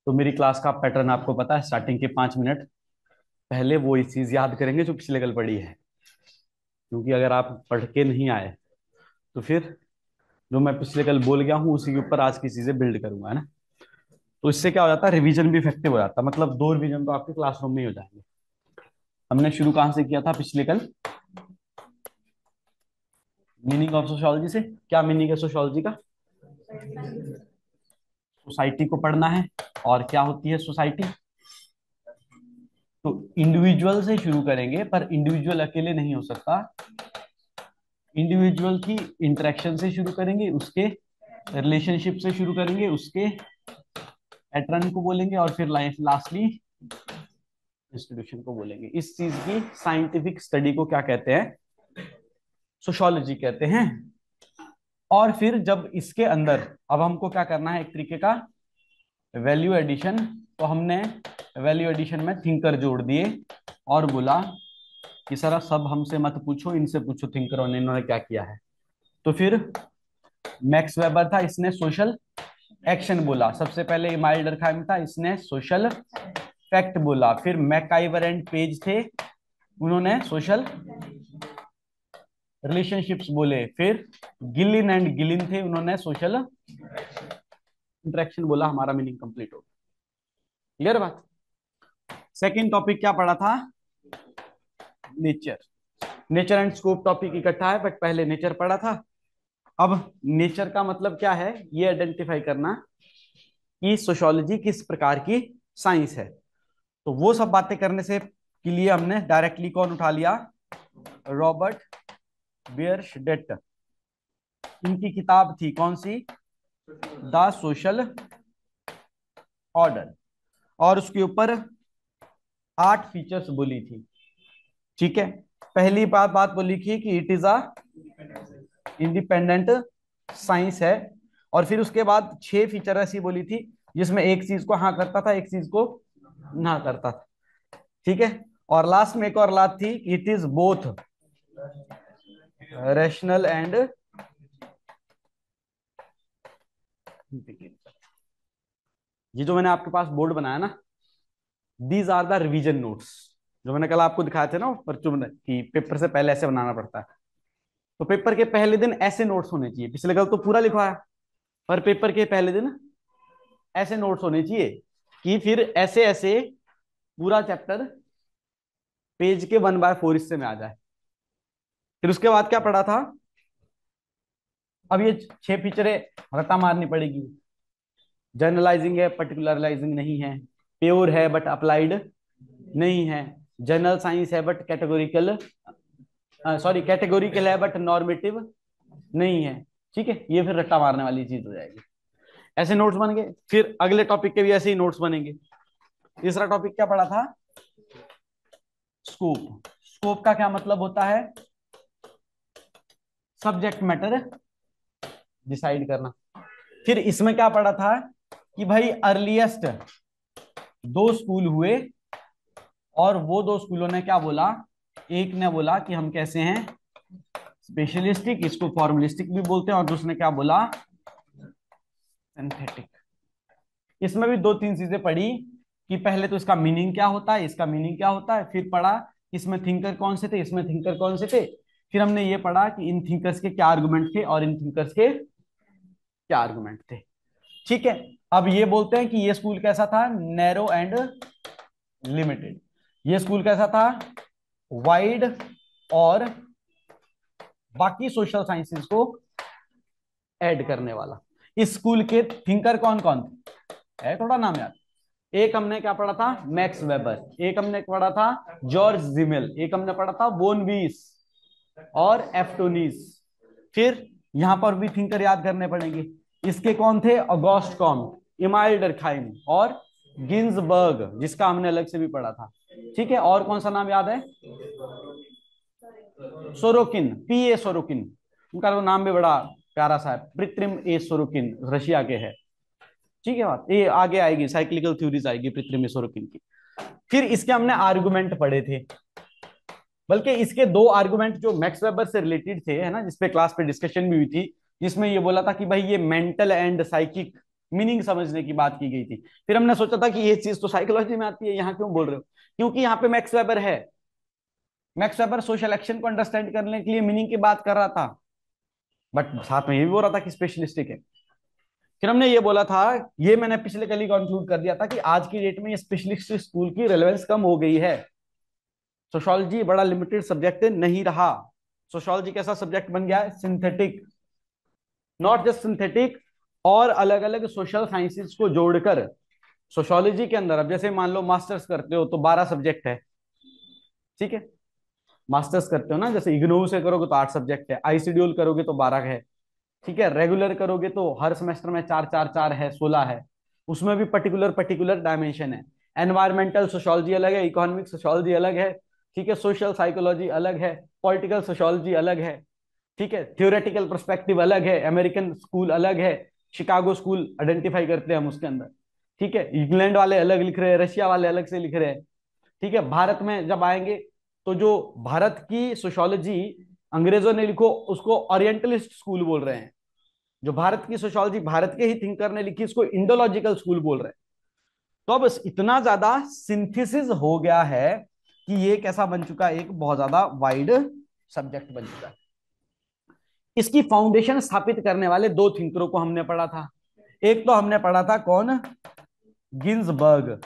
तो मेरी क्लास का पैटर्न आपको पता है, स्टार्टिंग के 5 मिनट पहले वो इस चीज याद करेंगे जो पिछले कल पढ़ी है, क्योंकि अगर आप पढ़ के नहीं आए तो फिर जो मैं पिछले कल बोल गया हूँ उसी के ऊपर आज की चीजें बिल्ड करूंगा, है ना। तो इससे क्या हो जाता है, रिवीजन भी इफेक्टिव हो जाता है, मतलब 2 रिवीजन तो आपके क्लासरूम में ही हो जाएंगे। हमने शुरू कहाँ से किया था पिछले कल? मीनिंग ऑफ सोशियोलॉजी से। क्या मीनिंग है सोशियोलॉजी का? सोसाइटी को पढ़ना है। और क्या होती है सोसाइटी? तो इंडिविजुअल से शुरू करेंगे, पर इंडिविजुअल अकेले नहीं हो सकता। इंडिविजुअल की इंटरेक्शन से शुरू करेंगे, उसके रिलेशनशिप से शुरू करेंगे, उसके पैटर्न को बोलेंगे, और फिर लाइफ लास्टली इंस्टीट्यूशन को बोलेंगे। इस चीज की साइंटिफिक स्टडी को क्या कहते हैं? सोशियोलॉजी कहते हैं। और फिर जब इसके अंदर अब हमको क्या करना है, एक तरीके का वैल्यू एडिशन, तो हमने वैल्यू एडिशन में थिंकर जोड़ दिए और बोला कि सर सब हमसे मत पूछो, इनसे पूछो थिंकरों ने, इन्होंने क्या किया है। तो फिर मैक्स वेबर था, इसने सोशल एक्शन बोला। सबसे पहले इमाइल डर्कहाइम था, इसने सोशल फैक्ट बोला। फिर मैकाइवर एंड पेज थे, उन्होंने सोशल रिलेशनशिप्स बोले। फिर गिलिन एंड गिलिन थे, उन्होंने सोशल इंटरेक्शन बोला। हमारा मीनिंग कंप्लीट हो गया। क्लियर बात? सेकंड टॉपिक क्या पढ़ा था? Nature. Nature and scope topic इकट्ठा है, बट पहले नेचर पढ़ा था। अब नेचर का मतलब क्या है ये आइडेंटिफाई करना कि सोशियोलॉजी किस प्रकार की साइंस है। तो वो सब बातें करने से के लिए हमने डायरेक्टली कौन उठा लिया? रॉबर्ट बियरस्टेट। इनकी किताब थी कौन सी? The social order. और उसके ऊपर 8 फीचर्स बोली थी। ठीक है। पहली बात बात बोली थी कि it is a independent science है। और फिर उसके बाद 6 फीचर ऐसी बोली थी जिसमें एक चीज को हाँ करता था, एक चीज को ना करता था। ठीक है। और लास्ट में एक और बात थी, it is both rational and, ये जो मैंने आपके पास बोर्ड बनाया ना, these are the revision notes. जो मैंने कल आपको दिखाए थे ना परचू में, कि पेपर से पहले ऐसे बनाना पड़ता है। तो पेपर के पहले दिन ऐसे नोट्स होने चाहिए। पिछले कल तो पूरा लिखवाया, पर पेपर के पहले दिन ऐसे नोट्स होने चाहिए कि फिर ऐसे ऐसे पूरा चैप्टर पेज के 1/4 हिस्से में आ जाए। फिर उसके बाद क्या पढ़ा था? अब ये 6 फीचरें रट्टा मारनी पड़ेगी। जनरलाइजिंग है, पर्टिकुलराइजिंग नहीं है। प्योर है बट अप्लाइड नहीं है। जनरल साइंस है बट कैटेगोरिकल, सॉरी कैटेगोरिकल है बट नॉर्मेटिव नहीं है। ठीक है, ये फिर रट्टा मारने वाली चीज हो जाएगी। ऐसे नोट्स बन गए। फिर अगले टॉपिक के भी ऐसे ही नोट्स बनेंगे। तीसरा टॉपिक क्या पढ़ा था? स्कोप। स्कोप का क्या मतलब होता है? सब्जेक्ट मैटर डिसाइड करना। फिर इसमें क्या पढ़ा था कि भाई अर्लीस्ट 2 स्कूल हुए, और वो 2 स्कूलों ने क्या बोला? एक ने बोला कि हम कैसे हैं, स्पेशलिस्टिक, इसको फॉर्मलिस्टिक भी बोलते हैं, और दूसरे ने क्या बोला? सिंथेटिक। इसमें भी 2-3 चीजें पढ़ी कि पहले तो इसका मीनिंग क्या होता है, इसका मीनिंग क्या होता है। फिर पढ़ा इसमें थिंकर कौन से थे, इसमें थिंकर कौन से थे। फिर हमने ये पढ़ा कि इन थिंकर्स के क्या आर्गुमेंट थे और इन थिंकर्स के क्या आर्गुमेंट थे। ठीक है। अब ये बोलते हैं कि ये स्कूल कैसा था? Narrow and limited. ये स्कूल कैसा था? वाइड और बाकी सोशल साइंसेस को ऐड करने वाला। इस स्कूल के थिंकर कौन कौन थे? है थोड़ा नाम याद। एक हमने क्या पढ़ा था? Max weber. एक हमने पढ़ा था जॉर्ज जिमेल। एक हमने पढ़ा था बोनवीस और एफ्टोनीस। फिर यहां पर भी थिंकर याद करने पड़ेंगे। इसके कौन थे? ऑगस्ट कॉम्ट, इमाइल डर्कहाइम और गिन्सबर्ग, जिसका हमने अलग से भी पढ़ा था। ठीक है। और कौन सा नाम याद है? Sorokin, P A Sorokin. उनका तो नाम भी बड़ा प्यारा सा है, कृत्रिम ए सोरोकिन, रशिया के है। ठीक है बात, ये आगे आएगी, साइक्लिकल थ्योरीज आएगी कृत्रिम ए सोरोकिन की। फिर इसके हमने आर्गुमेंट पढ़े थे। बल्कि इसके 2 आर्गुमेंट जो मैक्स वेबर से रिलेटेड थे, है ना, जिसपे क्लास पे डिस्कशन भी हुई थी, जिसमें ये बोला था कि भाई ये मेंटल एंड साइकिक मीनिंग समझने की बात की गई थी। फिर हमने सोचा था कि ये चीज तो साइकोलॉजी में आती है, यहाँ क्यों बोल रहे हो? क्योंकि यहाँ पे मैक्स वेबर है। मैक्स वेबर सोशल एक्शन को अंडरस्टैंड करने के लिए मीनिंग की बात कर रहा था, बट साथ में ये भी बोल रहा था कि स्पेशलिस्टिक है। फिर हमने ये बोला था, ये मैंने पिछले कल ही कंक्लूड कर दिया था कि आज की डेट में ये स्पेशलिस्ट स्कूल की रेलेवेंस कम हो गई है। सोशोलॉजी बड़ा लिमिटेड सब्जेक्ट नहीं रहा। सोशोलॉजी कैसा सब्जेक्ट बन गया है? सिंथेटिक। नॉट जस्ट सिंथेटिक, और अलग अलग सोशल साइंसेस को जोड़कर सोशोलॉजी के अंदर, अब जैसे मान लो मास्टर्स करते हो तो 12 सब्जेक्ट है, ठीक है। मास्टर्स करते हो ना, जैसे इग्नू से करोगे तो 8 सब्जेक्ट है, आईसीड्यूल करोगे तो 12 है, ठीक है। रेगुलर करोगे तो हर सेमेस्टर में 4 4 4 है, 16 है। उसमें भी पर्टिकुलर पर्टिकुलर डायमेंशन है। एनवायरमेंटल सोशोलॉजी अलग है, इकोनॉमिक सोशोलॉजी अलग है, ठीक है। सोशल साइकोलॉजी अलग है, पॉलिटिकल सोशोलॉजी अलग है, ठीक है। थ्योरेटिकल पर्सपेक्टिव अलग है, अमेरिकन स्कूल अलग है, शिकागो स्कूल आइडेंटिफाई करते हैं हम उसके अंदर, ठीक है। इंग्लैंड वाले अलग लिख रहे हैं, रशिया वाले अलग से लिख रहे हैं, ठीक है। भारत में जब आएंगे तो जो भारत की सोशोलॉजी अंग्रेजों ने लिखो उसको ओरिएंटलिस्ट स्कूल बोल रहे हैं। जो भारत की सोशोलॉजी भारत के ही थिंकर ने लिखी इसको इंडोलॉजिकल स्कूल बोल रहे हैं। तो अब इतना ज्यादा सिंथेसिस हो गया है कि ये कैसा बन चुका है, एक बहुत ज्यादा वाइड सब्जेक्ट बन चुका है। इसकी फाउंडेशन स्थापित करने वाले दो थिंकरों को हमने पढ़ा था। एक तो हमने पढ़ा था कौन? गिन्सबर्ग।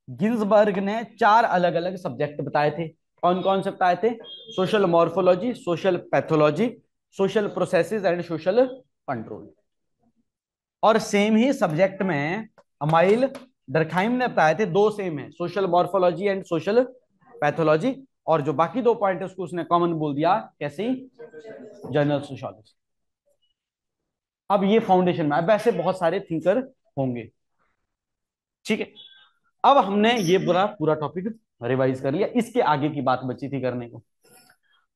गिन्सबर्ग ने 4 अलग अलग सब्जेक्ट बताए थे। कौन कौन से बताए थे? Social morphology, social pathology, social processes and social control. और सेम ही सब्जेक्ट में अमाइल डरखाइम ने बताए थे, दो सेम है, social morphology and social pathology. और जो बाकी 2 पॉइंट है उसको उसने कॉमन बोल दिया, कैसी? General sociology. अब ये फाउंडेशन में, अब ऐसे बहुत सारे थिंकर होंगे, ठीक है। अब हमने ये पूरा पूरा टॉपिक रिवाइज कर लिया, इसके आगे की बात बची थी करने को।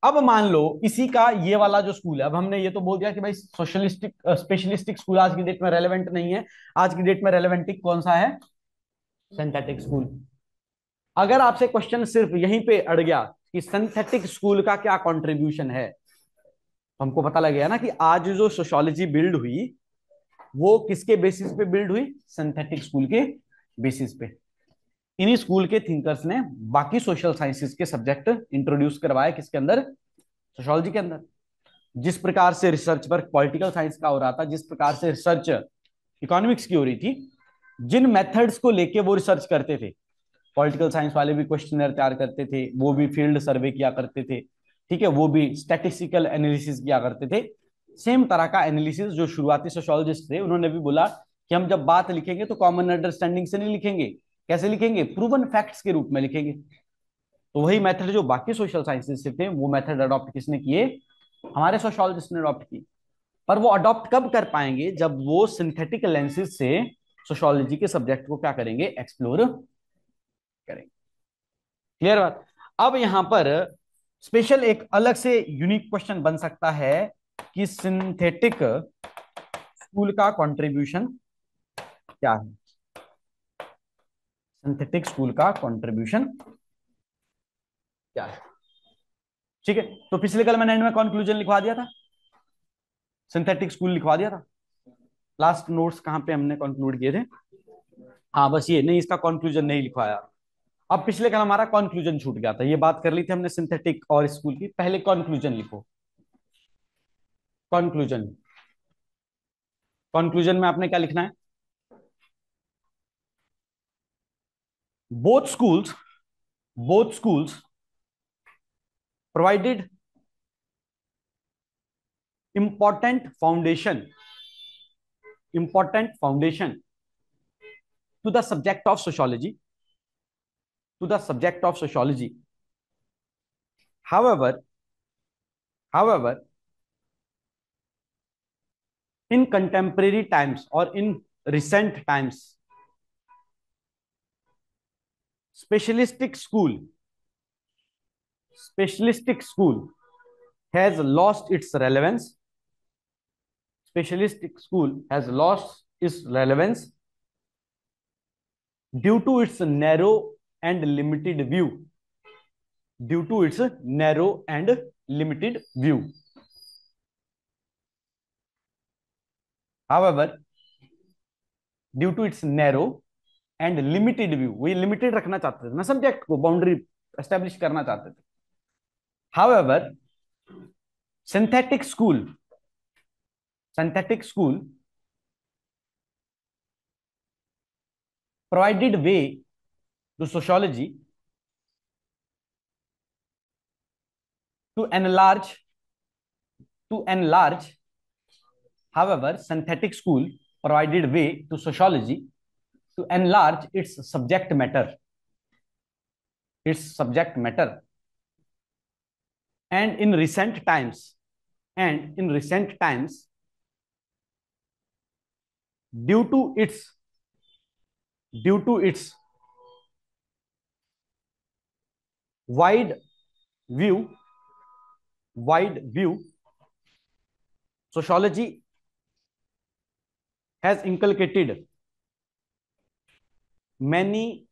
अब मान लो इसी का ये वाला जो स्कूल है, अब हमने ये तो बोल दिया कि भाई सोशलिस्टिक स्पेशलिस्टिक स्कूल आज की डेट में रेलेवेंट नहीं है। आज की डेट में रेलेवेंटिक कौन सा है? Synthetic school. अगर आपसे क्वेश्चन सिर्फ यहीं पे अड़ गया कि सिंथेटिक स्कूल का क्या कंट्रीब्यूशन है, तो हमको पता लग गया ना कि आज जो सोशोलॉजी बिल्ड हुई वो किसके बेसिस पे बिल्ड हुई? सिंथेटिक स्कूल के बेसिस पे। इन्हीं स्कूल के थिंकर्स ने बाकी सोशल साइंसेस के सब्जेक्ट इंट्रोड्यूस करवाए, किसके अंदर? सोशोलॉजी के अंदर। जिस प्रकार से रिसर्च वर्क पॉलिटिकल साइंस का हो रहा था, जिस प्रकार से रिसर्च इकोनॉमिक्स की हो रही थी, जिन मेथड्स को लेके वो रिसर्च करते थे, पॉलिटिकल साइंस वाले भी क्वेश्चनर तैयार करते थे, वो भी फील्ड सर्वे किया करते थे, ठीक है, वो भी स्टैटिस्टिकल एनालिसिस किया करते थे। सेम तरह का एनालिसिस जो शुरुआती सोशोलॉजिस्ट थे उन्होंने भी बोला कि हम जब बात लिखेंगे तो कॉमन अंडरस्टैंडिंग से नहीं लिखेंगे। कैसे लिखेंगे? प्रूवन फैक्ट्स के रूप में लिखेंगे। तो वही मेथड जो बाकी सोशल साइंसेस से थे वो मेथड अडॉप्ट किसने किए? हमारे सोशोलॉजिस्ट ने अडॉप्ट की। पर वो अडॉप्ट कब कर पाएंगे? जब वो सिंथेटिक लेंसेज से सोशोलॉजी के सब्जेक्ट को क्या करेंगे? एक्सप्लोर करेंगे। क्लियर बात? अब यहां पर स्पेशल एक अलग से यूनिक क्वेश्चन बन सकता है कि सिंथेटिक स्कूल का कंट्रीब्यूशन क्या है? सिंथेटिक स्कूल का कंट्रीब्यूशन क्या है? ठीक है। तो पिछले कल मैंने इनमें कंक्लूजन लिखवा दिया था, सिंथेटिक स्कूल लिखवा दिया था। लास्ट नोट्स कहां पे हमने कंक्लूड किए थे? हाँ बस ये नहीं, इसका कंक्लूजन नहीं लिखवाया। अब पिछले कल हमारा कंक्लूजन छूट गया था, ये बात कर ली थी हमने सिंथेटिक और स्कूल की। पहले कंक्लूजन लिखो। कंक्लूजन, कंक्लूजन में आपने क्या लिखना है? Both schools, both schools provided important foundation, important foundation to the subject of sociology, to the subject of sociology. However, however, in contemporary times or in recent times, specialistic school, specialistic school has lost its relevance. Specialistic school has lost its relevance due to its narrow and limited view. Due to its narrow and limited view. However, due to its narrow and limited view, वो limited रखना चाहते थे ना subject को, boundary establish करना चाहते थे. However synthetic school, synthetic school provided way to sociology to enlarge. However, synthetic school provided way to sociology to enlarge its subject matter, its subject matter. And in recent times, due to its wide view, sociology has inculcated many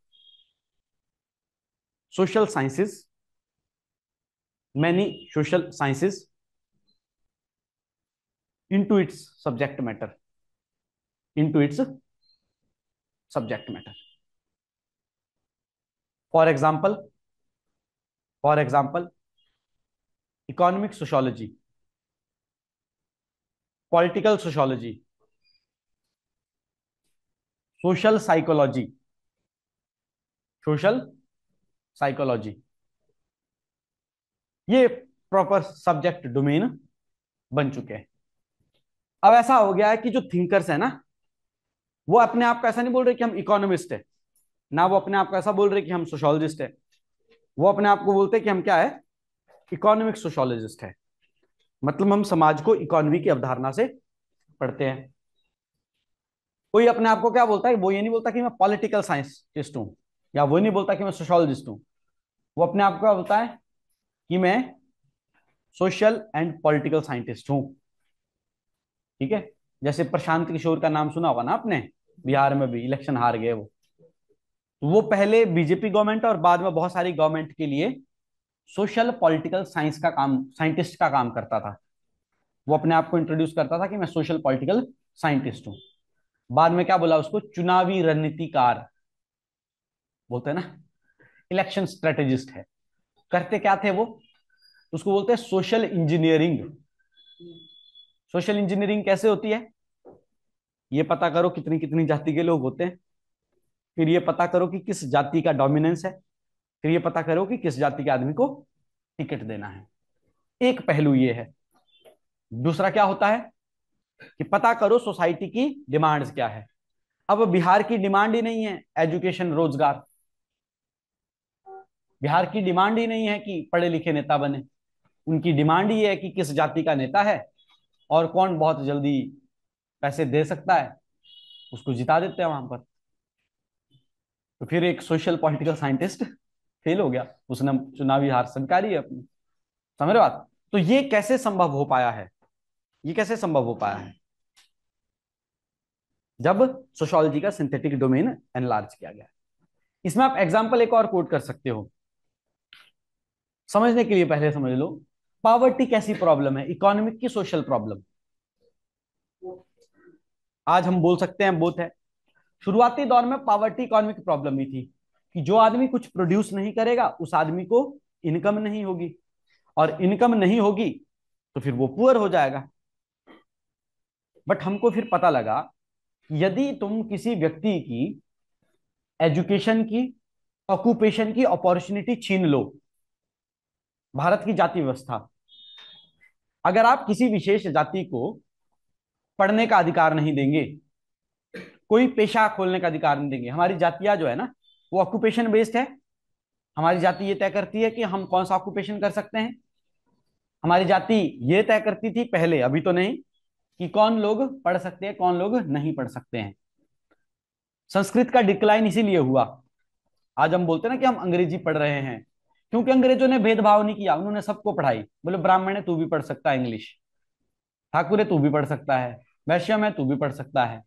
social sciences into its subject matter, For example, economic sociology, political sociology, social psychology, ये proper subject domain बन चुके हैं. अब ऐसा हो गया है कि जो थिंकर्स है ना, वो अपने आप को ऐसा नहीं बोल रहे कि हम इकोनॉमिस्ट है, ना वो अपने आप को ऐसा बोल रहे कि हम सोशोलॉजिस्ट है. वो अपने आप को बोलते हैं कि हम क्या है, इकोनॉमिक सोशोलॉजिस्ट है. मतलब हम समाज को इकोनॉमी की अवधारणा से पढ़ते हैं. कोई अपने आप को क्या बोलता है, वो ये नहीं बोलता कि मैं पॉलिटिकल साइंटिस्ट हूं, या वो नहीं बोलता कि मैं सोशोलॉजिस्ट हूं. वो अपने आप को क्या बोलता है कि मैं सोशल एंड पॉलिटिकल साइंटिस्ट हूं. ठीक है. जैसे प्रशांत किशोर का नाम सुना होगा ना आपने, बिहार में भी इलेक्शन हार गए वो पहले बीजेपी गवर्नमेंट और बाद में बहुत सारी गवर्नमेंट के लिए सोशल पॉलिटिकल साइंस का काम, साइंटिस्ट का काम करता था. वो अपने आप को इंट्रोड्यूस करता था कि मैं सोशल पॉलिटिकल साइंटिस्ट हूं. बाद में क्या बोला उसको, चुनावी रणनीतिकार बोलते हैं ना, इलेक्शन स्ट्रेटेजिस्ट है. करते क्या थे वो, उसको बोलते हैं सोशल इंजीनियरिंग. सोशल इंजीनियरिंग कैसे होती है, ये पता करो कितनी कितनी जाति के लोग होते हैं, फिर ये पता करो कि किस जाति का डोमिनेंस है, फिर ये पता करो कि किस जाति के आदमी को टिकट देना है. एक पहलू ये है. दूसरा क्या होता है कि पता करो सोसाइटी की डिमांड्स क्या है. अब बिहार की डिमांड ही नहीं है एजुकेशन रोजगार, बिहार की डिमांड ही नहीं है कि पढ़े लिखे नेता बने. उनकी डिमांड ही है कि किस जाति का नेता है और कौन बहुत जल्दी पैसे दे सकता है, उसको जिता देते हैं वहां पर. तो फिर एक सोशल पॉलिटिकल साइंटिस्ट फेल हो गया, उसने चुनावी हार स्वीकारी है अपनी. समझ रहे बात. तो ये कैसे संभव हो पाया है, ये कैसे संभव हो पाया है, जब सोशोलॉजी का सिंथेटिक डोमेन एनलार्ज किया गया. इसमें आप एग्जांपल एक और कोट कर सकते हो. समझने के लिए पहले समझ लो, पॉवर्टी कैसी प्रॉब्लम है, इकोनॉमिक की सोशल प्रॉब्लम. आज हम बोल सकते हैं बोथ है. शुरुआती दौर में पॉवर्टी इकोनॉमिक प्रॉब्लम ही थी कि जो आदमी कुछ प्रोड्यूस नहीं करेगा उस आदमी को इनकम नहीं होगी, और इनकम नहीं होगी तो फिर वो पुअर हो जाएगा. बट हमको फिर पता लगा यदि तुम किसी व्यक्ति की एजुकेशन की, ऑक्यूपेशन की अपॉर्चुनिटी छीन लो, भारत की जाति व्यवस्था, अगर आप किसी विशेष जाति को पढ़ने का अधिकार नहीं देंगे, कोई पेशा खोलने का अधिकार नहीं देंगे. हमारी जातियां जो है ना वो ऑक्यूपेशन बेस्ड है. हमारी जाति ये तय करती है कि हम कौन सा ऑक्यूपेशन कर सकते हैं. हमारी जाति ये तय करती थी पहले, अभी तो नहीं, कि कौन लोग पढ़ सकते हैं कौन लोग नहीं पढ़ सकते हैं. संस्कृत का डिक्लाइन इसीलिए हुआ. आज हम बोलते हैं ना कि हम अंग्रेजी पढ़ रहे हैं, क्योंकि अंग्रेजों ने भेदभाव नहीं किया, उन्होंने सबको पढ़ाई. बोले ब्राह्मण है तू भी पढ़ सकता है इंग्लिश, ठाकुर है तू भी पढ़ सकता है, वैश्य में तू भी पढ़ सकता है,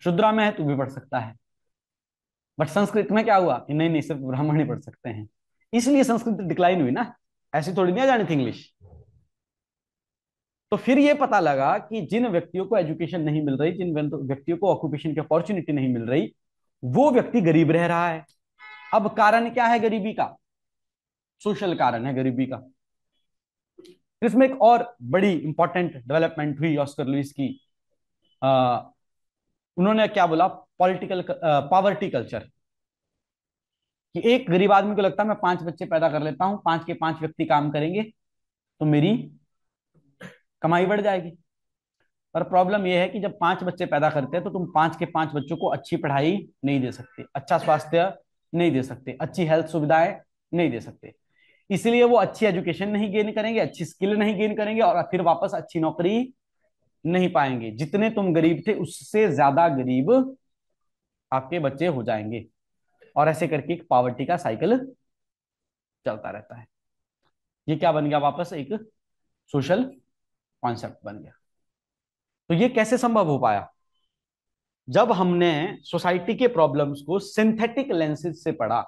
शूद्रा में है तू भी पढ़ सकता है. बट संस्कृत में क्या हुआ कि नहीं नहीं सिर्फ ब्राह्मण ही पढ़ सकते हैं, इसलिए संस्कृत डिक्लाइन हुई ना. ऐसी थोड़ी नहीं आ जानी थी इंग्लिश. तो फिर ये पता लगा कि जिन व्यक्तियों को एजुकेशन नहीं मिल रही, जिन व्यक्तियों को ऑक्यूपेशन की अपॉर्चुनिटी नहीं मिल रही, वो व्यक्ति गरीब रह रहा है। अब कारण क्या है गरीबी का? सोशल कारण है गरीबी का। इसमें एक और बड़ी इंपॉर्टेंट डेवलपमेंट हुई ऑस्कर लुइस की। आ, उन्होंने क्या बोला? Political poverty culture. कि एक गरीब आदमी को लगता है मैं 5 बच्चे पैदा कर लेता हूं, 5 के 5 व्यक्ति काम करेंगे तो मेरी कमाई बढ़ जाएगी। पर प्रॉब्लम यह है कि जब 5 बच्चे पैदा करते हैं तो तुम 5 के 5 बच्चों को अच्छी पढ़ाई नहीं दे सकते, अच्छा स्वास्थ्य नहीं दे सकते, अच्छी हेल्थ सुविधाएं नहीं दे सकते। इसलिए वो अच्छी एजुकेशन नहीं गेन करेंगे, अच्छी स्किल नहीं गेन करेंगे, और फिर वापस अच्छी नौकरी नहीं पाएंगे। जितने तुम गरीब थे उससे ज्यादा गरीब आपके बच्चे हो जाएंगे, और ऐसे करके एक पॉवर्टी का साइकिल चलता रहता है। ये क्या बन गया? वापस एक सोशल कॉन्सेप्ट बन गया। तो ये कैसे संभव हो पाया? जब हमने सोसाइटी के प्रॉब्लम्स को सिंथेटिक लेंसेज से पढ़ा।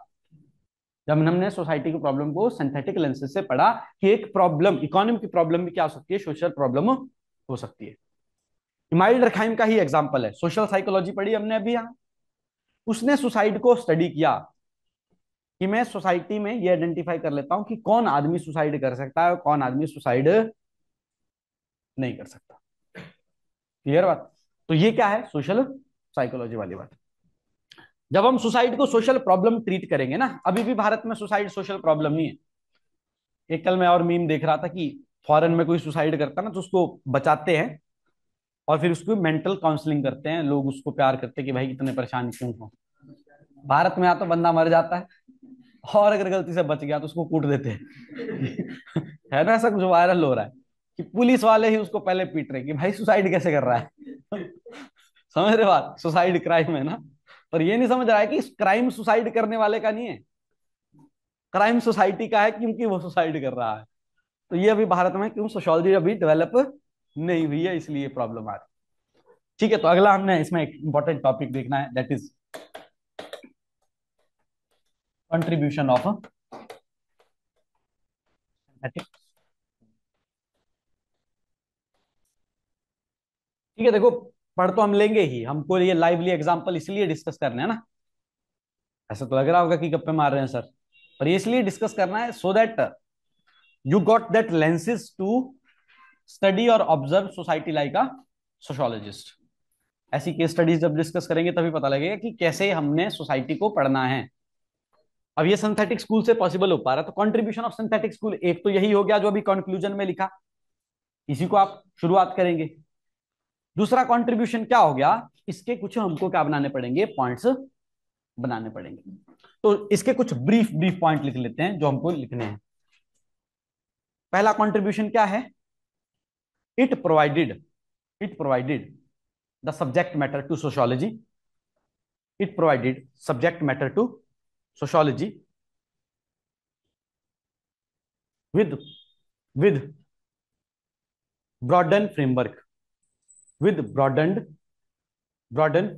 जब हमने सोसाइटी के प्रॉब्लम को सिंथेटिक लेंसेज से पढ़ा कि एक प्रॉब्लम, इकोनॉमी की प्रॉब्लम भी क्या हो सकती है, सोशल प्रॉब्लम हो सकती है। इमाइल डरखाइम का ही एग्जांपल है, सोशल साइकोलॉजी पढ़ी हमने अभी यहाँ। उसने सुसाइड को स्टडी किया कि मैं सोसाइटी में ये आइडेंटिफाई कर लेता हूं कि कौन आदमी सुसाइड कर सकता है और कौन आदमी सुसाइड नहीं कर सकता। क्लियर बात? तो ये क्या है? सोशल साइकोलॉजी वाली बात। जब हम सुसाइड को सोशल प्रॉब्लम ट्रीट करेंगे ना, अभी भी भारत में सुसाइड सोशल प्रॉब्लम नहीं है। एक कल मैं और मीम देख रहा था कि फॉरेन में कोई सुसाइड करता ना तो उसको बचाते हैं और फिर उसको मेंटल काउंसलिंग करते हैं, लोग उसको प्यार करते हैं कि भाई कितने परेशान क्यों हो। भारत में या तो बंदा मर जाता है, और अगर गलती से बच गया तो उसको कूट देते हैं। है ना, ऐसा कुछ वायरल हो रहा है कि पुलिस वाले ही उसको पहले पीट रहे कि भाई सुसाइड कैसे कर रहा है। समझ रहे बात? सुसाइड क्राइम है ना। पर ये नहीं समझ रहा है कि क्राइम सुसाइड करने वाले का नहीं है, क्राइम सोसाइटी का है क्योंकि वो सुसाइड कर रहा है। तो ये अभी भारत में क्यों सोशोलॉजी अभी डेवलप नहीं हुई है, इसलिए प्रॉब्लम आ रही है। ठीक है, तो अगला हमने इसमें एक इंपॉर्टेंट टॉपिक देखना है, that is contribution of ethics. ठीक है, देखो पढ़ तो हम लेंगे ही, हमको ये लाइवली एग्जांपल इसलिए डिस्कस करना है ना। ऐसा तो लग रहा होगा कि गप्पे मार रहे हैं सर, पर ये इसलिए डिस्कस करना है so that you got that lenses to study और observe society like a sociologist. ऐसी केस स्टडीज जब डिस्कस करेंगे तभी पता लगेगा कि कैसे हमने सोसाइटी को पढ़ना है। अब ये सिंथेटिक स्कूल से पॉसिबल हो पा रहा है, तो कंट्रीब्यूशन ऑफ सिंथेटिक स्कूल एक तो यही हो गया जो अभी कंक्लूजन में लिखा, इसी को आप शुरुआत करेंगे। दूसरा कंट्रीब्यूशन क्या हो गया? इसके कुछ हमको क्या बनाने पड़ेंगे? पॉइंट्स बनाने पड़ेंगे। तो इसके कुछ ब्रीफ ब्रीफ पॉइंट लिख लेते हैं जो हमको लिखने हैं। पहला कंट्रीब्यूशन क्या है? It provided it provided the subject matter to sociology. It provided subject matter to sociology with with broadened framework with broadened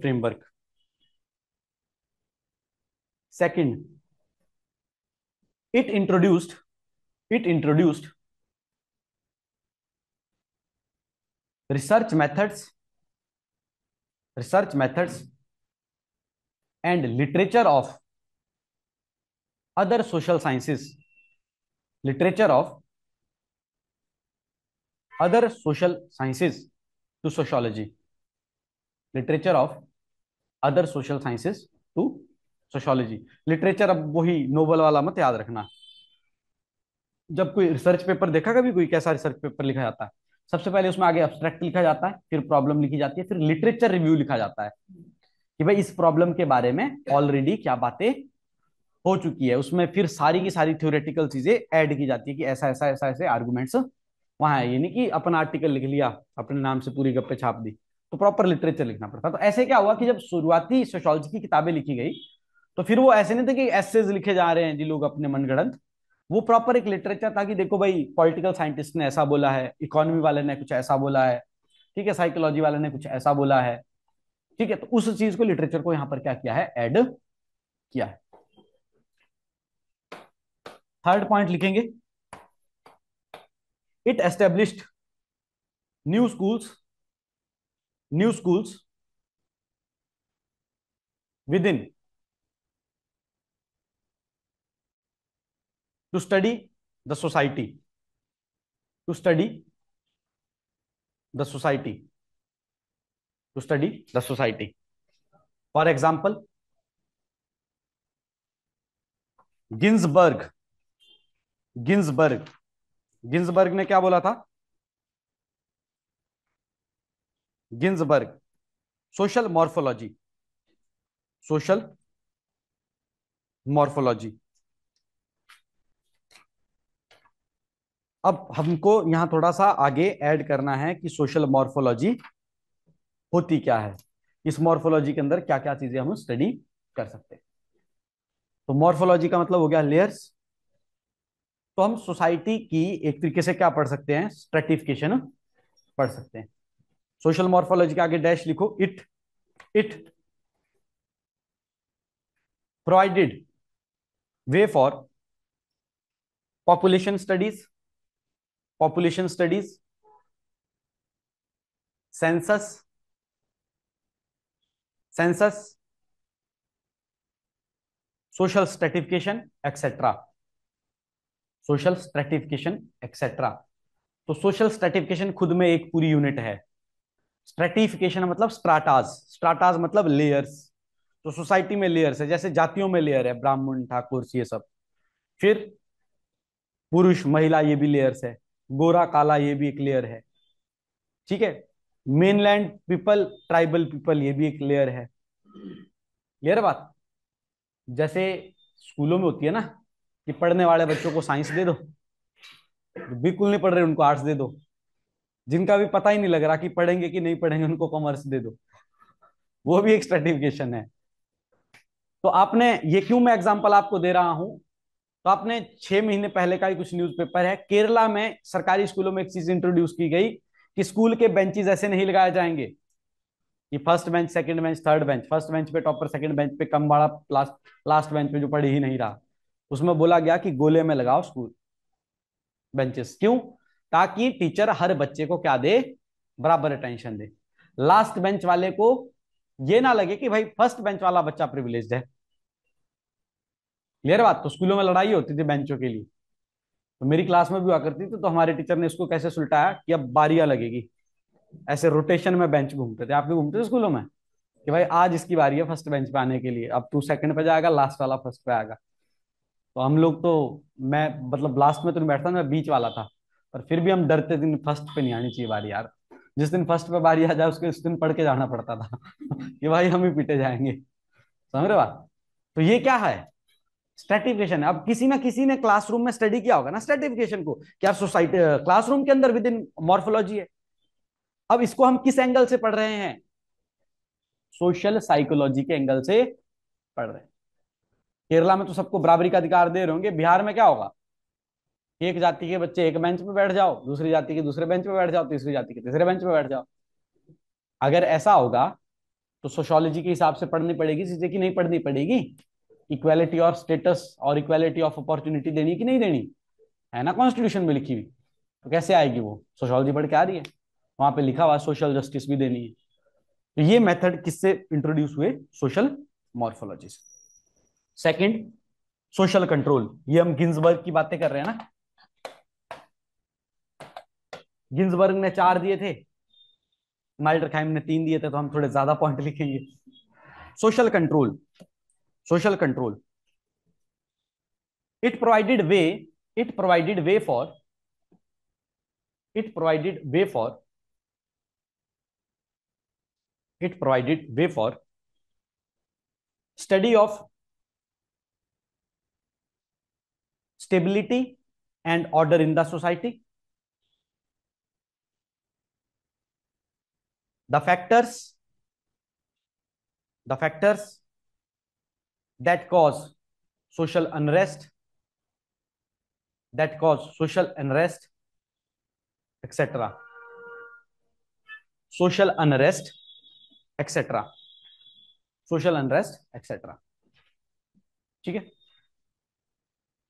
framework. Second, it introduced it introduced research methods research methods and literature of other social sciences, literature of other social sciences to sociology, literature of other social sciences to sociology. Literature अब वही Nobel वाला मत याद रखना। जब कोई research paper देखा कभी, कोई कैसा रिसर्च पेपर लिखा जाता है, सबसे पहले उसमें आगे एब्स्ट्रैक्ट लिखा जाता है, फिर प्रॉब्लम लिखी जाती है, फिर लिटरेचर रिव्यू लिखा जाता है कि भाई इस प्रॉब्लम के बारे में ऑलरेडी क्या बातें हो चुकी है। उसमें फिर सारी की सारी थ्योरेटिकल चीजें ऐड की जाती है कि ऐसा ऐसा ऐसा ऐसे आर्गुमेंट्स वहां है। ये नहीं कि अपना आर्टिकल लिख लिया, अपने नाम से पूरी गप्पे छाप दी। तो प्रॉपर लिटरेचर लिखना पड़ता। तो ऐसे क्या हुआ कि जब शुरुआती सोशियोलॉजी की किताबें लिखी गई तो फिर वो ऐसे नहीं थे कि एसेज लिखे जा रहे हैं जी लोग अपने मनगढ़ंत। वो प्रॉपर एक लिटरेचर था कि देखो भाई पॉलिटिकल साइंटिस्ट ने ऐसा बोला है, इकोनॉमी वाले ने कुछ ऐसा बोला है, ठीक है, साइकोलॉजी वाले ने कुछ ऐसा बोला है। ठीक है, तो उस चीज को, लिटरेचर को यहां पर क्या किया है? ऐड किया है। थर्ड पॉइंट लिखेंगे, it established new schools, new schools within to study the society, to study the society, to study the society. For example, Ginsberg, Ginsberg, Ginsberg ने क्या बोला था? Ginsberg, social morphology, social morphology. अब हमको यहां थोड़ा सा आगे ऐड करना है कि सोशल मॉर्फोलॉजी होती क्या है, इस मॉर्फोलॉजी के अंदर क्या क्या चीजें हम स्टडी कर सकते हैं। तो मॉर्फोलॉजी का मतलब हो गया लेयर्स। तो हम सोसाइटी की एक तरीके से क्या पढ़ सकते हैं? स्ट्रेटिफिकेशन पढ़ सकते हैं। सोशल मॉर्फोलॉजी के आगे डैश लिखो, it provided way for population studies, population studies, census, census, social stratification etcetera, social stratification etcetera. तो सोशल स्ट्रेटिफिकेशन खुद में एक पूरी यूनिट है। स्ट्रेटिफिकेशन मतलब स्ट्राटाज, स्ट्राटाज मतलब लेयर्स। तो सोसाइटी में लेयर्स है, जैसे जातियों में लेयर है, ब्राह्मण, ठाकुर, ये सब। फिर पुरुष महिला ये भी लेयर्स है, गोरा काला ये भी एक लेयर है, ठीक है। मेनलैंड पीपल, ट्राइबल पीपल ये भी एक लेयर है। क्लियर बात? जैसे स्कूलों में होती है ना कि पढ़ने वाले बच्चों को साइंस दे दो, जो बिल्कुल नहीं पढ़ रहे उनको आर्ट्स दे दो, जिनका भी पता ही नहीं लग रहा कि पढ़ेंगे कि नहीं पढ़ेंगे उनको कॉमर्स दे दो। वो भी एक स्ट्रेटिफिकेशन है। तो आपने ये क्यों मैं एग्जांपल आपको दे रहा हूं? तो आपने 6 महीने पहले का ही कुछ न्यूज़पेपर है, केरला में सरकारी स्कूलों में एक चीज इंट्रोड्यूस की गई कि स्कूल के बेंचेस ऐसे नहीं लगाए जाएंगे कि first bench, second bench, third bench, first bench पे टॉपर, सेकंड बेंच पे कम वाला, लास्ट लास्ट बेंच पे जो पढ़ ही नहीं रहा। उसमें बोला गया कि गोले में लगाओ स्कूल बेंचेस। क्यों? ताकि टीचर हर बच्चे को क्या दे? बराबर अटेंशन दे। लास्ट बेंच वाले को ये ना लगे कि भाई फर्स्ट बेंच वाला बच्चा प्रिविलेज्ड है। क्लियर बात? तो स्कूलों में लड़ाई होती थी बेंचों के लिए। तो मेरी क्लास में भी हुआ करती थी, तो हमारे टीचर ने इसको कैसे सुलटाया कि अब बारियां लगेगी। ऐसे रोटेशन में बेंच घूमते थे। आप भी घूमते थे स्कूलों में कि भाई आज इसकी बारी है फर्स्ट बेंच पे आने के लिए, अब तू सेकंड पे जाएगा, लास्ट वाला फर्स्ट पे आएगा। तो हम लोग तो, मैं मतलब लास्ट में तो नहीं बैठता, मैं बीच वाला था। पर फिर भी हम डरते थे फर्स्ट पे नहीं आनी चाहिए बारी यार। जिस दिन फर्स्ट पे बारी आ जाए उसके उस दिन पढ़ के जाना पड़ता था कि भाई हम ही पीटे जाएंगे। समझ रहे हो बात? तो ये क्या है? स्ट्रेटिफिकेशन है। अब किसी ना किसी ने क्लासरूम में स्टडी किया होगा ना स्ट्रेटिफिकेशन को, क्या सोसाइटी क्लासरूम के अंदर विद इन मॉर्फोलॉजी है। अब इसको हम किस एंगल से पढ़ रहे हैं? सोशल साइकोलॉजी के एंगल से पढ़ रहे हैं। केरला में तो सबको बराबरी का अधिकार दे रहे होंगे, बिहार में क्या होगा? एक जाति के बच्चे एक बेंच पे बैठ जाओ, दूसरी जाति के दूसरे बेंच पे बैठ जाओ, तीसरी जाति के तीसरे बेंच पे बैठ जाओ। अगर ऐसा होगा तो सोशोलॉजी के हिसाब से पढ़नी पड़ेगी चीजें कि नहीं पढ़नी पड़ेगी? इक्वालिटी और स्टेटस और इक्वालिटी ऑफ अपॉर्चुनिटी देनी कि नहीं देनी? है ना कॉन्स्टिट्यूशन में लिखी हुई। तो कैसे आएगी वो? सोशोलॉजी पढ़ के आ रही है, वहां पे लिखा हुआ सोशल जस्टिस भी देनी है। तो ये मेथड किससे इंट्रोड्यूस हुए? सोशल मॉर्फोलॉजी से। Second, social control. ये हम गिन्सबर्ग की बातें कर रहे हैं ना। गिन्सबर्ग ने 4 दिए थे, माइल्डरखाइम ने 3 दिए थे, तो हम थोड़े ज्यादा पॉइंट लिखेंगे। Social control, social control. It provided way, it provided way for, it provided way for, it provided way for study of stability and order in the society. The factors, the factors that cause social unrest, that cause social unrest, etc. Social unrest, etc. Social unrest, etc. ठीक है।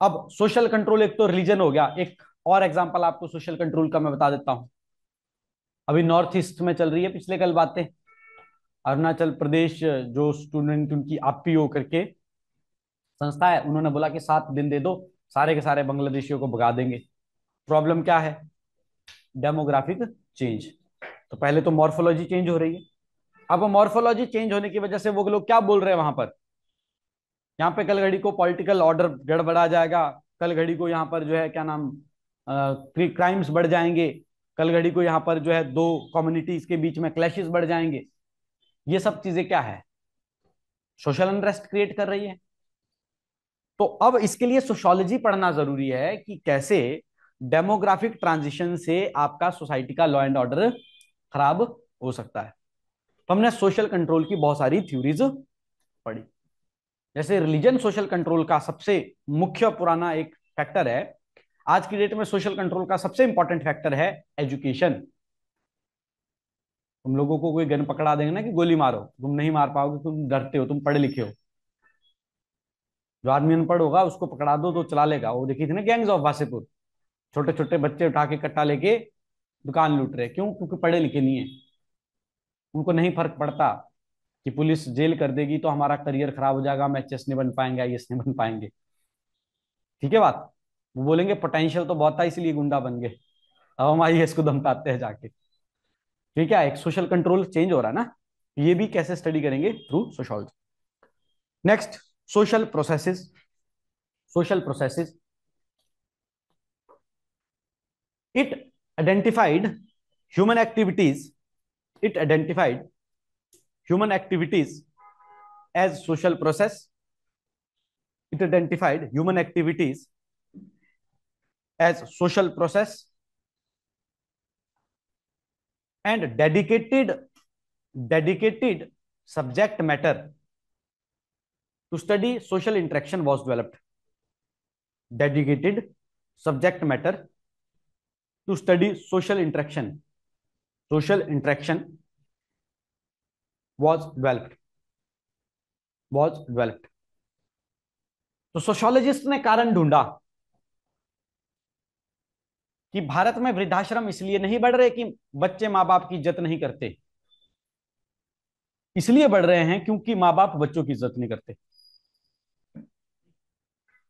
अब social control एक तो religion हो गया, एक और example आपको सोशल कंट्रोल का मैं बता देता हूं। अभी नॉर्थ ईस्ट में चल रही है पिछले कल बातें, अरुणाचल प्रदेश जो स्टूडेंट उनकी आपीओ करके संस्था है, उन्होंने बोला कि 7 दिन दे दो, सारे के सारे बांग्लादेशियों को भगा देंगे। प्रॉब्लम क्या है? Demographic change. तो पहले तो मॉर्फोलॉजी चेंज हो रही है। अब मॉर्फोलॉजी चेंज होने की वजह से वो लोग क्या बोल रहे हैं वहां पर, यहाँ पे कल घड़ी को पॉलिटिकल ऑर्डर गड़बड़ा जाएगा, कल घड़ी को यहाँ पर जो है क्या नाम, क्राइम्स बढ़ जाएंगे, कल घड़ी को यहाँ पर जो है दो कम्युनिटीज के बीच में क्लैशेस बढ़ जाएंगे। ये सब चीजें क्या है? सोशल अनरेस्ट क्रिएट कर रही है। तो अब इसके लिए सोशोलॉजी पढ़ना जरूरी है कि कैसे डेमोग्राफिक ट्रांजिशन से आपका सोसाइटी का लॉ एंड ऑर्डर खराब हो सकता है। तो हमने सोशल कंट्रोल की बहुत सारी थ्योरीज पढ़ी। जैसे रिलीजन सोशल कंट्रोल का सबसे मुख्य पुराना एक फैक्टर है। आज की डेट में सोशल कंट्रोल का सबसे इंपॉर्टेंट फैक्टर है एजुकेशन। तुम लोगों को कोई गन पकड़ा देंगे ना कि गोली मारो, तुम नहीं मार पाओगे, तुम डरते हो, तुम पढ़े लिखे हो। जो आदमी अनपढ़ होगा उसको पकड़ा दो तो चला लेगा। वो देखी थी ना गैंग्स ऑफ वासेपुर, छोटे छोटे बच्चे उठा के कट्टा लेके दुकान लूट रहे। क्यों? क्योंकि पढ़े लिखे नहीं है। उनको नहीं फर्क पड़ता कि पुलिस जेल कर देगी तो हमारा करियर खराब हो जाएगा, हम एचएस नहीं बन पाएंगे, आईएएस नहीं बन पाएंगे। ठीक है बात। वो बोलेंगे पोटेंशियल तो बहुत था इसलिए गुंडा बन गए, अब हम आईएएस को धमकाते हैं जाके। ठीक है, एक सोशल कंट्रोल चेंज हो रहा है ना। ये भी कैसे स्टडी करेंगे? Through sociology. Next, social processes. Social processes, it identified human activities, it identified human activities as social process, it identified human activities as social process and dedicated subject matter to study social interaction was developed. Dedicated subject matter to study social interaction was developed. तो sociologist ने कारण ढूंढा कि भारत में वृद्धाश्रम इसलिए नहीं बढ़ रहे कि बच्चे माँ बाप की इज्जत नहीं करते, इसलिए बढ़ रहे हैं क्योंकि माँ बाप बच्चों की इज्जत नहीं करते।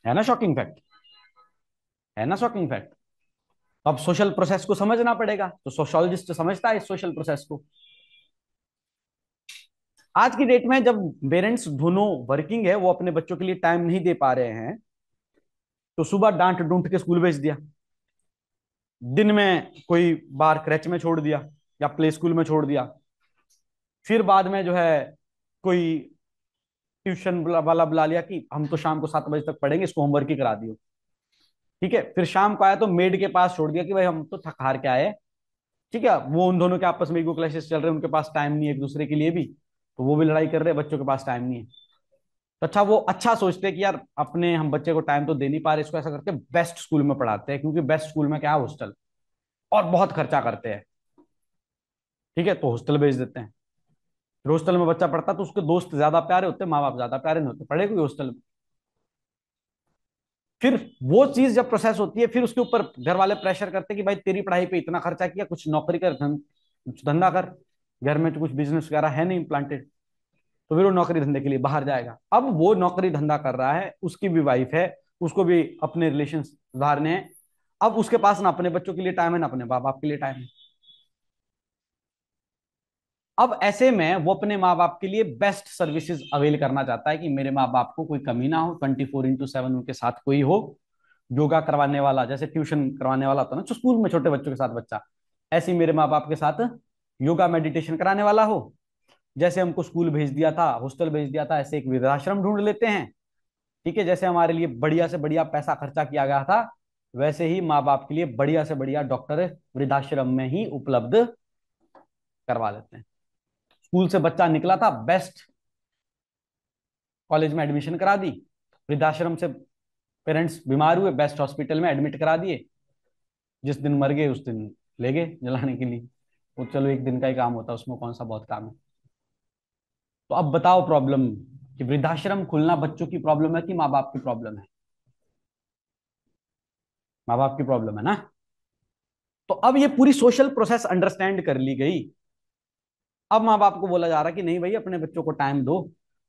है ना शॉकिंग फैक्ट? है ना शॉकिंग फैक्ट? अब सोशल प्रोसेस को समझना पड़ेगा, तो सोशोलॉजिस्ट समझता है इस सोशल प्रोसेस को। आज की डेट में जब पेरेंट्स दोनों वर्किंग है, वो अपने बच्चों के लिए टाइम नहीं दे पा रहे हैं, तो सुबह डांट डूंट के स्कूल भेज दिया, दिन में कोई बार क्रैच में छोड़ दिया या प्ले स्कूल में छोड़ दिया, फिर बाद में जो है कोई ट्यूशन वाला बुला लिया कि हम तो शाम को 7 बजे तक पढ़ेंगे, इसको होमवर्क ही करा दियो। ठीक है, फिर शाम को आया तो मेड के पास छोड़ दिया कि भाई हम तो थक हार के आए। ठीक है, वो उन दोनों के आपस में ईगो क्लैशेस चल रहे हैं, उनके पास टाइम नहीं है एक दूसरे के लिए भी, तो वो भी लड़ाई कर रहे हैं, बच्चों के पास टाइम नहीं है। तो अच्छा, वो अच्छा सोचते हैं कि यार अपने हम बच्चे को टाइम तो दे नहीं पा रहे, इसको ऐसा करके बेस्ट स्कूल में पढ़ाते हैं, क्योंकि बेस्ट स्कूल में क्या है, हॉस्टल, और बहुत खर्चा करते हैं। ठीक है, तो हॉस्टल भेज देते हैं। फिर हॉस्टल में बच्चा पढ़ता तो उसके दोस्त ज्यादा प्यारे होते, माँ बाप ज्यादा प्यारे नहीं होते, पढ़े कोई हॉस्टल में। फिर वो चीज जब प्रोसेस होती है, फिर उसके ऊपर घर वाले प्रेशर करते हैं कि भाई तेरी पढ़ाई पे इतना खर्चा किया, कुछ नौकरी कर, कुछ धंधा कर, घर में तो कुछ बिजनेस वगैरह है नहीं इम्प्लांटेड। तो फिर वो नौकरी धंधे के लिए बाहर जाएगा। अब वो नौकरी धंधा कर रहा है, उसकी भी वाइफ है, उसको भी अपने रिलेशन सुधारने हैं। अब उसके पास ना अपने बच्चों के लिए टाइम है, ना अपने माँ बाप के लिए टाइम है। अब ऐसे में वो अपने माँ बाप के लिए बेस्ट सर्विसेज अवेल करना चाहता है कि मेरे माँ बाप को कोई कमी ना हो, 24/7 उनके साथ कोई हो, योगा करवाने वाला, जैसे ट्यूशन करवाने वाला होता है ना जो स्कूल में छोटे बच्चों के साथ बच्चा, ऐसे ही मेरे माँ बाप के साथ योगा मेडिटेशन कराने वाला हो। जैसे हमको स्कूल भेज दिया था, हॉस्टल भेज दिया था, ऐसे एक वृद्धाश्रम ढूंढ लेते हैं। ठीक है, जैसे हमारे लिए बढ़िया से बढ़िया पैसा खर्चा किया गया था, वैसे ही माँ बाप के लिए बढ़िया से बढ़िया डॉक्टर वृद्धाश्रम में ही उपलब्ध करवा लेते हैं। स्कूल से बच्चा निकला था, बेस्ट कॉलेज में एडमिशन करा दी, वृद्धाश्रम से पेरेंट्स बीमार हुए, बेस्ट हॉस्पिटल में एडमिट करा दिए, जिस दिन मर गए उस दिन ले गए जलाने के लिए। वो चलो एक दिन का ही काम होता है, उसमें कौन सा बहुत काम है। तो अब बताओ प्रॉब्लम, कि वृद्धाश्रम खुलना बच्चों की प्रॉब्लम है कि माँ बाप की प्रॉब्लम है? माँ बाप की प्रॉब्लम है ना। तो अब ये पूरी सोशल प्रोसेस अंडरस्टैंड कर ली गई। अब माँ बाप को बोला जा रहा है कि नहीं भाई, अपने बच्चों को टाइम दो,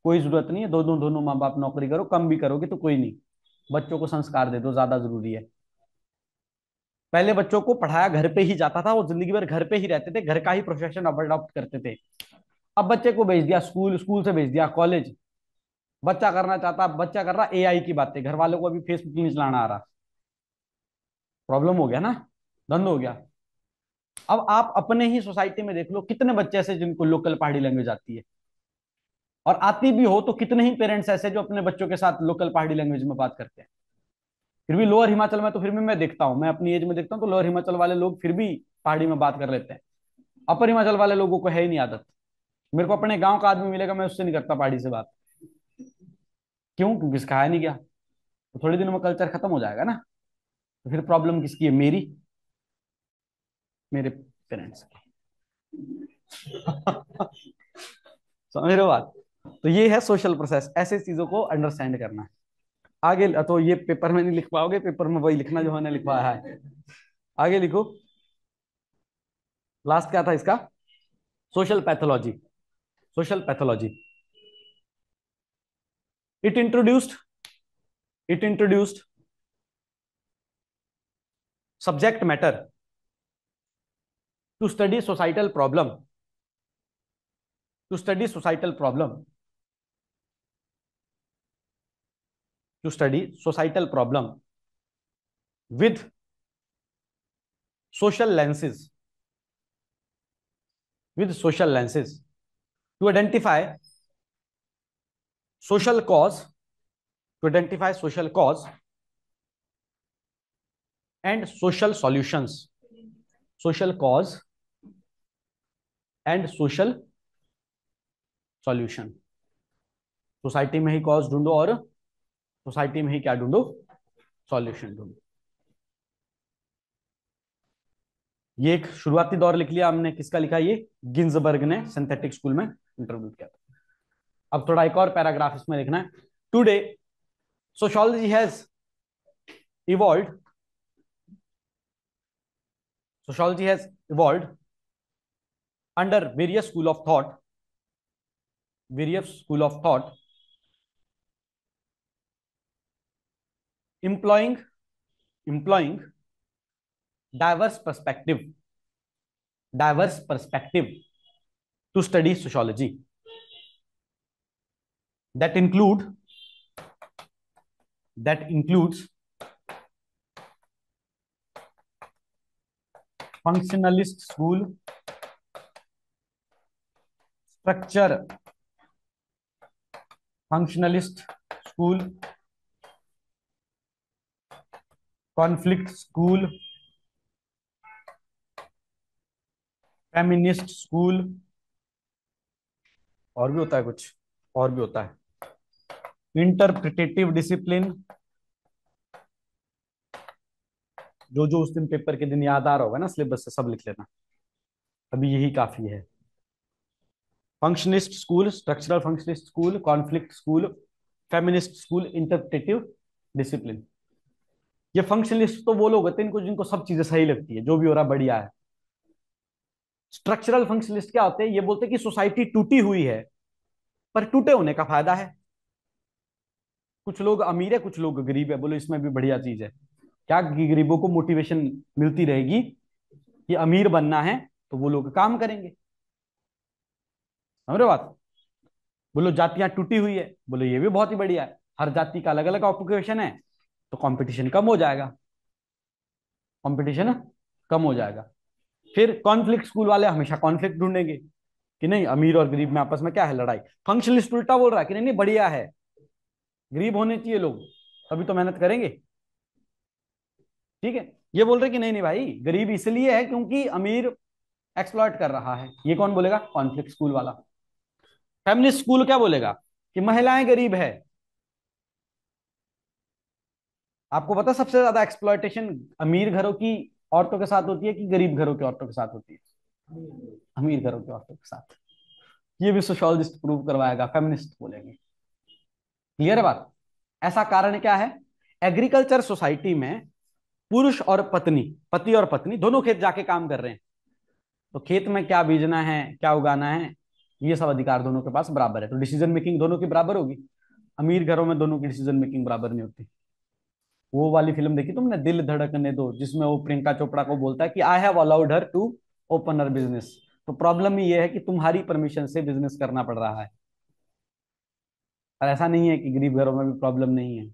कोई जरूरत नहीं है, दोनों माँ बाप नौकरी करो, कम भी करोगे तो कोई नहीं, बच्चों को संस्कार दे दो, ज्यादा जरूरी है। पहले बच्चों को पढ़ाया घर पे ही जाता था, वो जिंदगी भर घर पे ही रहते थे, घर का ही प्रोफेशन अडॉप्ट करते थे। अब बच्चे को भेज दिया स्कूल, स्कूल से भेज दिया कॉलेज, बच्चा करना चाहता, बच्चा कर रहा एआई की बातें, घर वालों को अभी फेसबुक नहीं चलाना आ रहा। प्रॉब्लम हो गया ना, धंध हो गया। अब आप अपने ही सोसाइटी में देख लो, कितने बच्चे ऐसे जिनको लोकल पहाड़ी लैंग्वेज आती है, और आती भी हो तो कितने ही पेरेंट्स ऐसे जो अपने बच्चों के साथ लोकल पहाड़ी लैंग्वेज में बात करते हैं। फिर भी लोअर हिमाचल में तो फिर भी मैं देखता हूँ, मैं अपनी एज में देखता हूँ तो लोअर हिमाचल वाले लोग फिर भी पहाड़ी में बात कर लेते हैं। अपर हिमाचल वाले लोगों को है ही नहीं आदत। मेरे को अपने गांव का आदमी मिलेगा, मैं उससे नहीं करता पहाड़ी से बात। क्यों? क्योंकि सिखाया नहीं गया। तो थोड़े दिनों में कल्चर खत्म हो जाएगा ना। तो फिर प्रॉब्लम किसकी है? मेरी, मेरे पेरेंट्स की। समझ रहे हो बात? तो ये है सोशल प्रोसेस, ऐसे चीजों को अंडरस्टैंड करना है। आगे तो ये पेपर में नहीं लिख पाओगे, पेपर में वही लिखना जो मैंने लिखवाया है। आगे लिखो। लास्ट क्या था इसका? Social pathology. Social pathology. It introduced it introduced subject matter to study societal problem, to study societal problem, to study societal problem with social lenses, with social lenses, to identify social cause, to identify social cause and social solutions, social cause and social solution। Society में ही cause ढूंढो और society में ही क्या ढूंढो? Solution ढूंढो। ये एक शुरुआती दौर लिख लिया हमने, किसका लिखा? ये गिन्सबर्ग ने सिंथेटिक स्कूल में इंटरव्यू किया था। अब थोड़ा एक और पैराग्राफ इसमें लिखना है। Today sociology has evolve, sociology has evolved under various school of thought, various school of thought, employing diverse perspective, diverse perspective to study sociology, that includes functionalist school, structure functionalist school, conflict school, feminist school, और भी होता है कुछ, और भी होता है, interpretative discipline, जो जो उस दिन पेपर के दिन याद आ रहा होगा ना सिलेबस से सब लिख लेना, अभी यही काफी है। Functionalist school, structural functionalist school, conflict school, feminist school, interpretative discipline. ये फंक्शनलिस्ट तो वो लोग होते हैं इनको जिनको सब चीजें सही लगती है, जो भी हो रहा बढ़िया है। स्ट्रक्चरल फंक्शनलिस्ट क्या होते हैं? ये बोलते हैं कि सोसाइटी टूटी हुई है, पर टूटे होने का फायदा है। कुछ लोग अमीर है, कुछ लोग गरीब है, बोलो इसमें भी बढ़िया चीज है क्या? कि गरीबों को मोटिवेशन मिलती रहेगी कि अमीर बनना है, तो वो लोग काम करेंगे। समझ रहे हो बात? बोलो जातियां टूटी हुई है, बोलो ये भी बहुत ही बढ़िया है, हर जाति का अलग अलग ऑक्यूपेशन है, तो कंपटीशन कम हो जाएगा, कंपटीशन कम हो जाएगा। फिर कॉन्फ्लिक्ट स्कूल वाले हमेशा कॉन्फ्लिक्ट ढूंढेंगे कि नहीं अमीर और गरीब में आपस में क्या है लड़ाई। फंक्शनलिस्ट उल्टा बोल रहा है कि नहीं नहीं बढ़िया है, गरीब होने चाहिए लोग, तभी तो मेहनत करेंगे। ठीक है, ये बोल रहे कि नहीं नहीं भाई, गरीब इसलिए है क्योंकि अमीर एक्सप्लॉइट कर रहा है, ये कौन बोलेगा? कॉन्फ्लिक्ट स्कूल वाला। फेमिनिस्ट स्कूल क्या बोलेगा? कि महिलाएं गरीब है। आपको पता सबसे ज्यादा एक्सप्लॉइटेशन अमीर घरों की औरतों के साथ होती है कि गरीब घरों की औरतों के साथ होती है? अमीर घरों की औरतों के साथ। ये भी सोशियोलॉजिस्ट प्रूव करवाएगा, फेमिनिस्ट बोलेंगे। क्लियर है बात? ऐसा कारण क्या है? एग्रीकल्चर सोसाइटी में पुरुष और पत्नी, पति और पत्नी दोनों खेत जाके काम कर रहे हैं, तो खेत में क्या बीजना है, क्या उगाना है, ये सब अधिकार दोनों के पास बराबर है, तो डिसीजन मेकिंग दोनों की बराबर होगी। अमीर घरों में दोनों की डिसीजन मेकिंग बराबर नहीं होती। वो वाली फिल्म देखी तुमने, दिल धड़कने दो, जिसमें वो प्रियंका चोपड़ा को बोलता है कि I have allowed her to open her business. तो प्रॉब्लम ही ये है कि तुम्हारी परमिशन से बिजनेस करना पड़ रहा है। और ऐसा नहीं है कि गरीब घरों में भी प्रॉब्लम नहीं है।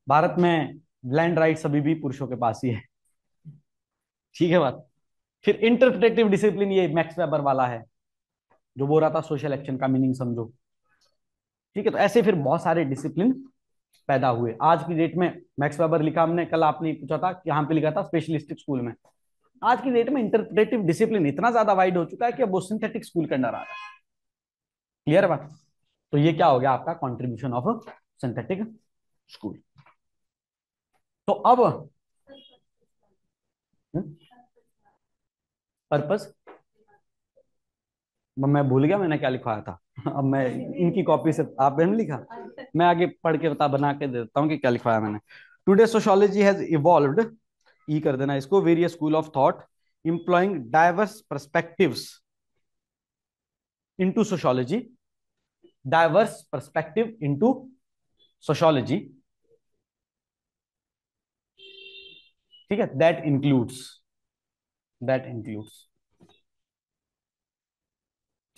भारत में लैंड राइट्स अभी भी पुरुषों के पास ही है। ठीक है बात। फिर इंटरप्रेटिव डिसिप्लिन, ये मैक्स वेबर वाला है, जो बोल रहा था सोशल एक्शन का मीनिंग समझो। ठीक है, तो ऐसे फिर बहुत सारे डिसिप्लिन पैदा हुए आज की डेट में। मैक्स वेबर लिखा हमने, कल आपने पूछा था कि यहाँ पे लिखा था स्पेशलिस्टिक स्कूल में। आज की डेट में इंटरप्रेटिव डिसिप्लिन इतना ज्यादा वाइड हो चुका है कि अब वो सिंथेटिक स्कूल के अंडर आ रहा है। क्लियर बात। तो ये क्या हो गया आपका कॉन्ट्रीब्यूशन ऑफ सिंथेटिक स्कूल। तो अब पर्पस, मैं भूल गया मैंने क्या लिखवाया था। अब मैं इनकी कॉपी से, आपने नहीं लिखा, मैं आगे पढ़ के बता बना के देता हूँ कि क्या लिखवाया मैंने। टुडे सोशियोलॉजी हैज इवॉल्व्ड, ई कर देना इसको, various school of thought employing diverse perspectives into sociology, diverse perspective into sociology। ठीक है, दैट इंक्लूड्स।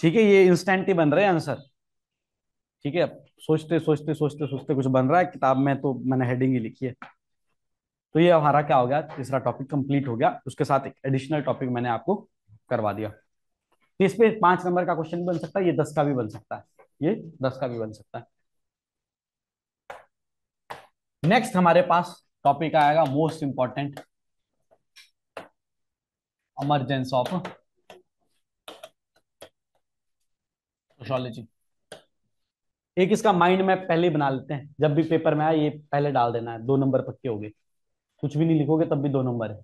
ठीक है, ये इंस्टेंट ही बन रहे हैं आंसर। ठीक है, सोचते सोचते सोचते सोचते कुछ बन रहा है किताब में, तो मैंने हेडिंग ही लिखी है। तो ये हमारा क्या हो गया, तीसरा टॉपिक कंप्लीट हो गया, उसके साथ एक एडिशनल टॉपिक मैंने आपको करवा दिया। तो इस पे 5 नंबर का क्वेश्चन भी बन सकता है, ये 10 का भी बन सकता है, ये 10 का भी बन सकता है। नेक्स्ट हमारे पास टॉपिक आएगा most important, emergence of sociology. एक इसका माइंड मैप पहले ही बना लेते हैं, जब भी पेपर में आए ये पहले डाल देना है, 2 नंबर पक्के हो गए। कुछ भी नहीं लिखोगे तब भी 2 नंबर है।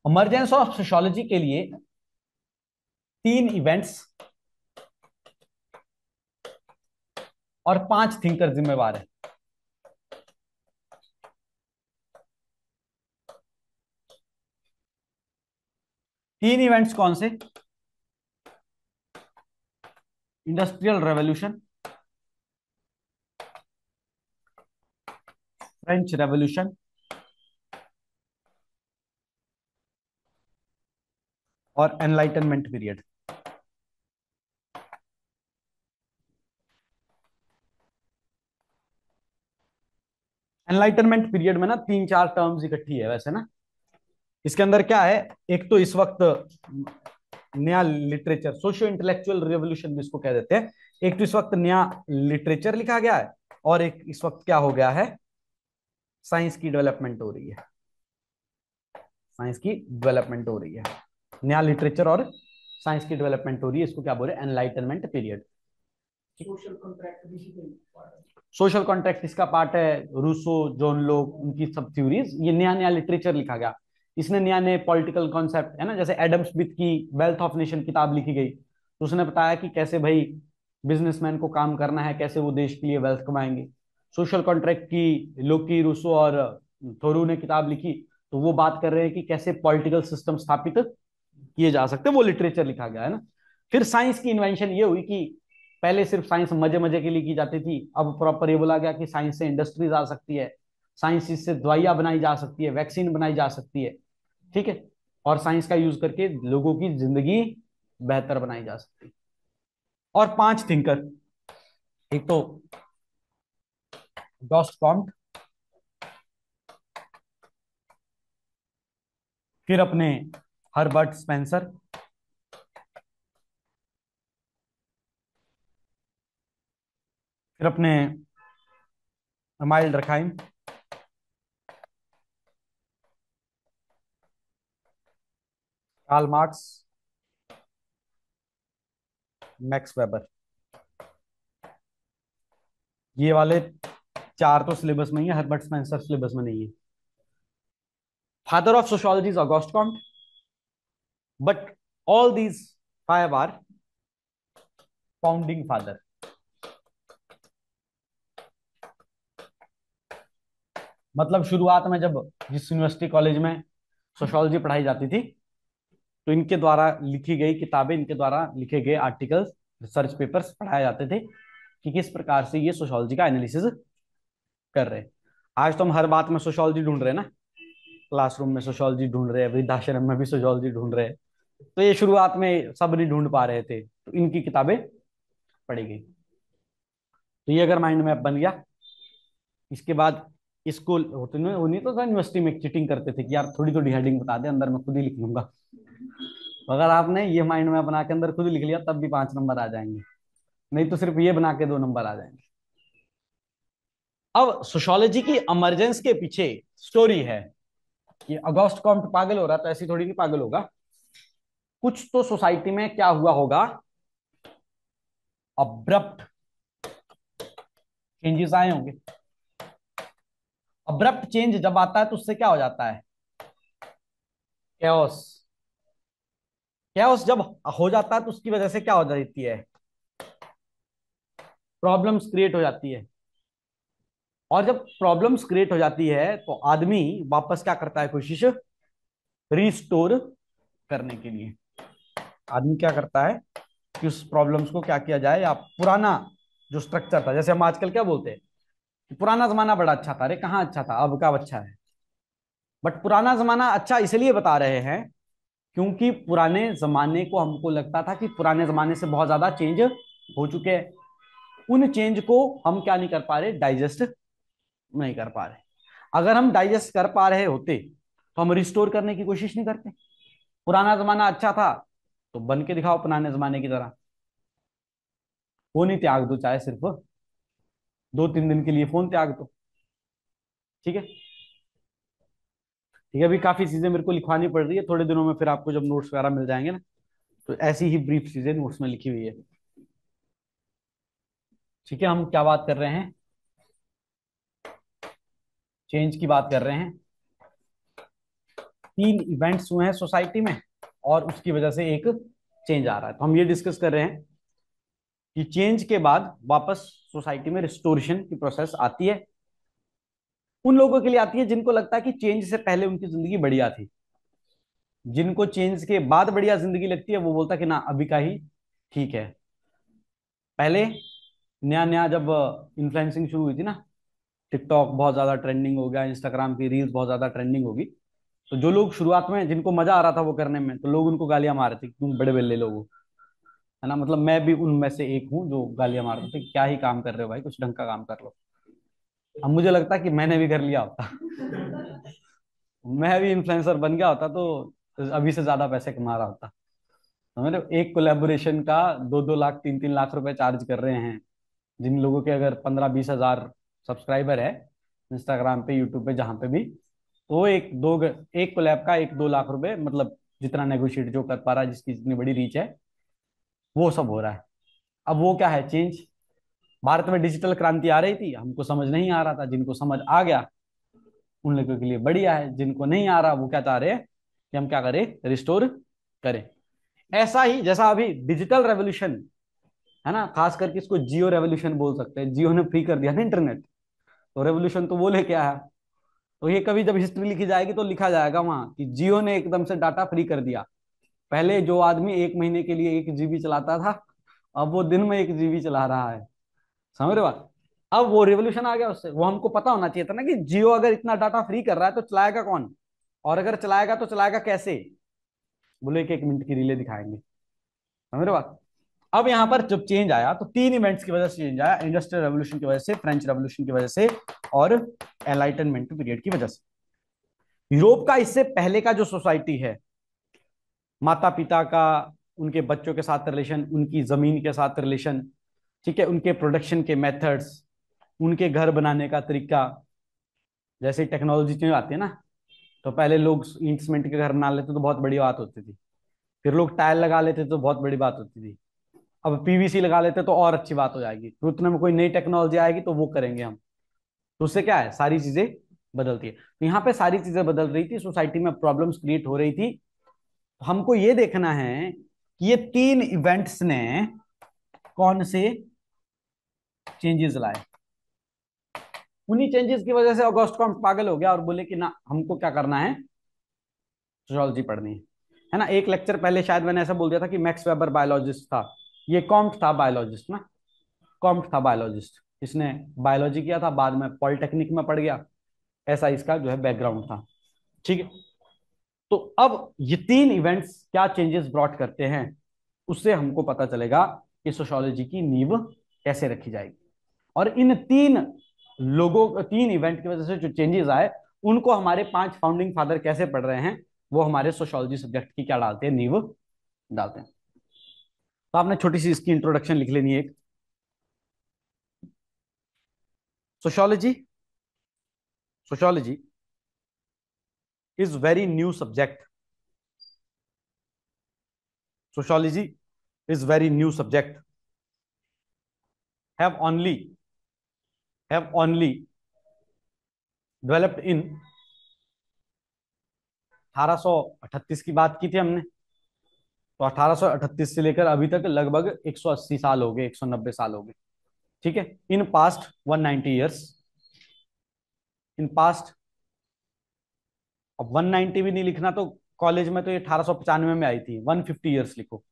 इमरजेंस ऑफ सोशियोलॉजी के लिए 3 इवेंट्स और 5 थिंकर जिम्मेवार है। 3 इवेंट्स कौन से? इंडस्ट्रियल रेवोल्यूशन, फ्रेंच रेवोल्यूशन और एनलाइटनमेंट पीरियड। एनलाइटनमेंट पीरियड में ना 3-4 टर्म्स इकट्ठी है वैसे ना। इसके अंदर क्या है, एक तो इस वक्त नया लिटरेचर, सोशियो इंटेलेक्चुअल रिवोल्यूशन भी इसको कह देते हैं। एक तो इस वक्त नया लिटरेचर लिखा गया है, और एक इस वक्त क्या हो गया है, साइंस की डेवलपमेंट हो रही है। साइंस की डेवलपमेंट हो रही है, नया लिटरेचर और साइंस की डेवलपमेंट हो रही है, इसको क्या बोल रहे हैं, एनलाइटनमेंट पीरियड। सोशल कॉन्ट्रैक्ट इसका पार्ट है, रूसो, जॉन लोक, उनकी सब थ्योरीज, ये नया नया लिटरेचर लिखा गया। इसने नया नए पॉलिटिकल कॉन्सेप्ट है ना, जैसे एडम स्मिथ की वेल्थ ऑफ नेशन किताब लिखी गई, तो उसने बताया कि कैसे भाई बिजनेसमैन को काम करना है, कैसे वो देश के लिए वेल्थ कमाएंगे। सोशल कॉन्ट्रैक्ट की लोकी, रूसो और थोरू ने किताब लिखी, तो वो बात कर रहे हैं कि कैसे पॉलिटिकल सिस्टम स्थापित किए जा सकते हैं, वो लिटरेचर लिखा गया है ना। फिर साइंस की इन्वेंशन ये हुई कि पहले सिर्फ साइंस मजे मजे के लिए की जाती थी, अब प्रॉपर ये बोला गया कि साइंस से इंडस्ट्रीज आ सकती है, साइंस से दवाइयां बनाई जा सकती है, वैक्सीन बनाई जा सकती है। ठीक है, और साइंस का यूज करके लोगों की जिंदगी बेहतर बनाई जा सकती है। और 5 थिंकर, एक तो ऑगस्ट कॉम्ट, फिर अपने हर्बर्ट स्पेंसर, फिर अपने Emile Durkheim, Karl Marx, Max Weber. ये वाले 4 तो सिलेबस में ही है, हर्बर्ट स्पेंसर सिलेबस में नहीं है। Father of sociology is August Comte, but all these 5 are founding father। मतलब शुरुआत में जब जिस यूनिवर्सिटी कॉलेज में सोशोलॉजी पढ़ाई जाती थी, तो इनके द्वारा लिखी गई किताबें, इनके द्वारा लिखे गए आर्टिकल्स, रिसर्च पेपर्स पढ़ाए जाते थे कि किस प्रकार से ये सोशोलॉजी का एनालिसिस कर रहे हैं। आज तो हम हर बात में सोशोलॉजी ढूंढ रहे हैं ना, क्लासरूम में सोशोलॉजी ढूंढ रहे हैं, वृद्धाश्रम में भी सोशोलॉजी ढूंढ रहे हैं। तो ये शुरुआत में सब नहीं ढूंढ पा रहे थे, तो इनकी किताबें पढ़ी गई। तो ये अगर माइंड मैप बन गया, इसके बाद इसको होते नहीं, वो नहीं तो था यूनिवर्सिटी में चीटिंग करते थे कि यार थोड़ी थोड़ी हेडिंग बता दे, अंदर मैं खुद ही लिख लूंगा। तो अगर आपने ये माइंड मैप बना के अंदर खुद लिख लिया तब भी 5 नंबर आ जाएंगे, नहीं तो सिर्फ ये बना के 2 नंबर आ जाएंगे। अब सोशोलॉजी की इमरजेंस के पीछे स्टोरी है कि अगस्त कॉम्ट पागल हो रहा था, ऐसी थोड़ी नहीं पागल होगा। कुछ तो सोसाइटी में क्या हुआ होगा, अब्रप्ट चेंजेस आए होंगे। अब्रप्ट चेंज जब आता है तो उससे क्या हो जाता है, कैओस। कैओस जब हो जाता है तो उसकी वजह से क्या हो जाती है, प्रॉब्लम्स क्रिएट हो जाती है। और जब प्रॉब्लम्स क्रिएट हो जाती है तो आदमी वापस क्या करता है, कोशिश रिस्टोर करने के लिए। आदमी क्या करता है कि उस प्रॉब्लम्स को क्या किया जाए, या पुराना जो स्ट्रक्चर था, जैसे हम आजकल क्या बोलते हैं कि पुराना जमाना बड़ा अच्छा था। अरे कहाँ अच्छा था, अब का अच्छा है। बट पुराना जमाना अच्छा इसलिए बता रहे हैं क्योंकि पुराने जमाने को हमको लगता था कि पुराने जमाने से बहुत ज्यादा चेंज हो चुके हैं। उन चेंज को हम क्या नहीं कर पा रहे, डाइजेस्ट नहीं कर पा रहे। अगर हम डाइजेस्ट कर पा रहे होते तो हम रिस्टोर करने की कोशिश नहीं करते। पुराना जमाना अच्छा था तो बन के दिखाओ पुराने जमाने की तरह। फोन ही त्याग दो, चाहे सिर्फ 2-3 दिन के लिए फोन त्याग दो, ठीक है। ठीक है, अभी काफी चीजें मेरे को लिखवानी पड़ रही है, थोड़े दिनों में फिर आपको जब नोट्स वगैरह मिल जाएंगे ना, तो ऐसी ही ब्रीफ चीजें नोट्स में लिखी हुई है। ठीक है, हम क्या बात कर रहे हैं, चेंज की बात कर रहे हैं। 3 इवेंट्स हुए हैं सोसाइटी में और उसकी वजह से एक चेंज आ रहा है। तो हम ये डिस्कस कर रहे हैं कि चेंज के बाद वापस सोसाइटी में रिस्टोरेशन की प्रोसेस आती है। उन लोगों के लिए आती है जिनको लगता है कि चेंज से पहले उनकी जिंदगी बढ़िया थी। जिनको चेंज के बाद बढ़िया जिंदगी लगती है वो बोलता है कि ना अभी का ही ठीक है। पहले नया नया जब इन्फ्लुएंसिंग शुरू हुई थी ना, टिकटॉक बहुत ज्यादा ट्रेंडिंग हो गया, इंस्टाग्राम की रील्स बहुत ज्यादा ट्रेंडिंग होगी, तो जो लोग शुरुआत में जिनको मजा आ रहा था वो करने में, तो लोग उनको गालियां मार रहे थे, तुम बड़े बल्ले लोग हो, है ना। मतलब मैं भी उनमें से एक हूँ जो गालियां मार रहे थे, क्या ही काम कर रहे हो भाई, कुछ ढंग का काम कर लो। अब मुझे लगता है कि मैंने भी कर लिया होता, मैं भी इन्फ्लुएंसर बन गया होता तो अभी से ज्यादा पैसे कमा रहा होता। तो मेरे एक कोलेबोरेशन का 2-2 लाख 3-3 लाख रुपए चार्ज कर रहे हैं। जिन लोगों के अगर 15-20 हजार सब्सक्राइबर है इंस्टाग्राम पे, यूट्यूब पे, जहां पे भी, तो वो एक कोलैब का 1-2 लाख रुपए, मतलब जितना नेगोशिएट जो कर पा रहा है, जिसकी जितनी बड़ी रीच है, वो सब हो रहा है। अब वो क्या है, चेंज। भारत में डिजिटल क्रांति आ रही थी, हमको समझ नहीं आ रहा था, जिनको समझ आ गया उन लोगों के लिए बढ़िया है, जिनको नहीं आ रहा वो क्या चाह रहे हैं कि हम क्या करें, रिस्टोर करें। ऐसा ही जैसा अभी डिजिटल रेवोल्यूशन है ना, खास करके इसको जियो रेवोल्यूशन बोल सकते हैं, जियो ने फ्री कर दिया ना इंटरनेट, तो रेवोल्यूशन तो वो लेके आया। तो ये कभी जब हिस्ट्री लिखी जाएगी तो लिखा जाएगा वहां कि जियो ने एकदम से डाटा फ्री कर दिया। पहले जो आदमी 1 महीने के लिए 1 GB चलाता था, अब वो दिन में 1 GB चला रहा है। समझ रहे हो बात? अब वो रिवोल्यूशन आ गया उससे। वो हमको पता होना चाहिए था ना कि जियो अगर इतना डाटा फ्री कर रहा है तो चलाएगा कौन, और अगर चलाएगा तो चलाएगा कैसे। बोले 1-1 मिनट की रीले दिखाएंगे। समझ रहे हो बात? अब यहां पर जब चेंज आया तो 3 इवेंट्स की वजह से चेंज आया, इंडस्ट्रियल रेवोल्यूशन की वजह से, फ्रेंच रेवोल्यूशन की वजह से, और एनलाइटनमेंट पीरियड की वजह से। यूरोप का इससे पहले का जो सोसाइटी है, माता पिता का उनके बच्चों के साथ रिलेशन, उनकी जमीन के साथ रिलेशन, ठीक है, उनके प्रोडक्शन के मेथड्स, उनके घर बनाने का तरीका। जैसे टेक्नोलॉजी चेंज आती है ना, तो पहले लोग ईंट सीमेंट के घर बना लेते तो बहुत बड़ी बात होती थी, फिर लोग टाइल लगा लेते तो बहुत बड़ी बात होती थी, अब पीवीसी लगा लेते तो और अच्छी बात हो जाएगी। तो उतने में कोई नई टेक्नोलॉजी आएगी तो वो करेंगे हम। तो उससे क्या है, सारी चीजें बदलती है। तो यहाँ पे सारी चीजें बदल रही थी, सोसाइटी में प्रॉब्लम्स क्रिएट हो रही थी। तो हमको ये देखना है कि ये 3 इवेंट्स ने कौन से चेंजेस लाए। उन्हीं चेंजेस की वजह से ऑगस्ट कॉम्ट पागल हो गया और बोले कि ना हमको क्या करना है, सोशियोलॉजी पढ़नी है ना। एक लेक्चर पहले शायद मैंने ऐसा बोल दिया था कि मैक्स वेबर बायोलॉजिस्ट था, ये कॉम्ट था बायोलॉजिस्ट ना, कॉम्ट था बायोलॉजिस्ट, इसने बायोलॉजी किया था, बाद में पॉलिटेक्निक में पढ़ गया, ऐसा इसका जो है बैकग्राउंड था। ठीक है, तो अब ये तीन इवेंट्स क्या चेंजेस ब्रॉट करते हैं, उससे हमको पता चलेगा कि सोशियोलॉजी की नींव कैसे रखी जाएगी। और इन तीन इवेंट की वजह से जो चेंजेस आए, उनको हमारे 5 फाउंडिंग फादर कैसे पढ़ रहे हैं, वो हमारे सोशियोलॉजी सब्जेक्ट की क्या डालते हैं, नींव डालते हैं। तो आपने छोटी सी इसकी इंट्रोडक्शन लिख लेनी है एक। Sociology sociology is very new subject. Sociology is very new subject, have only have only developed in 1838 की बात की थी हमने, तो 1838 से लेकर अभी तक लगभग 180 साल हो गए, 190 साल हो गए। ठीक है, in past 190 years, in past, अब 190 भी नहीं लिखना तो कॉलेज में तो ये 1895 में आई थी, 150 ईयर्स लिखो,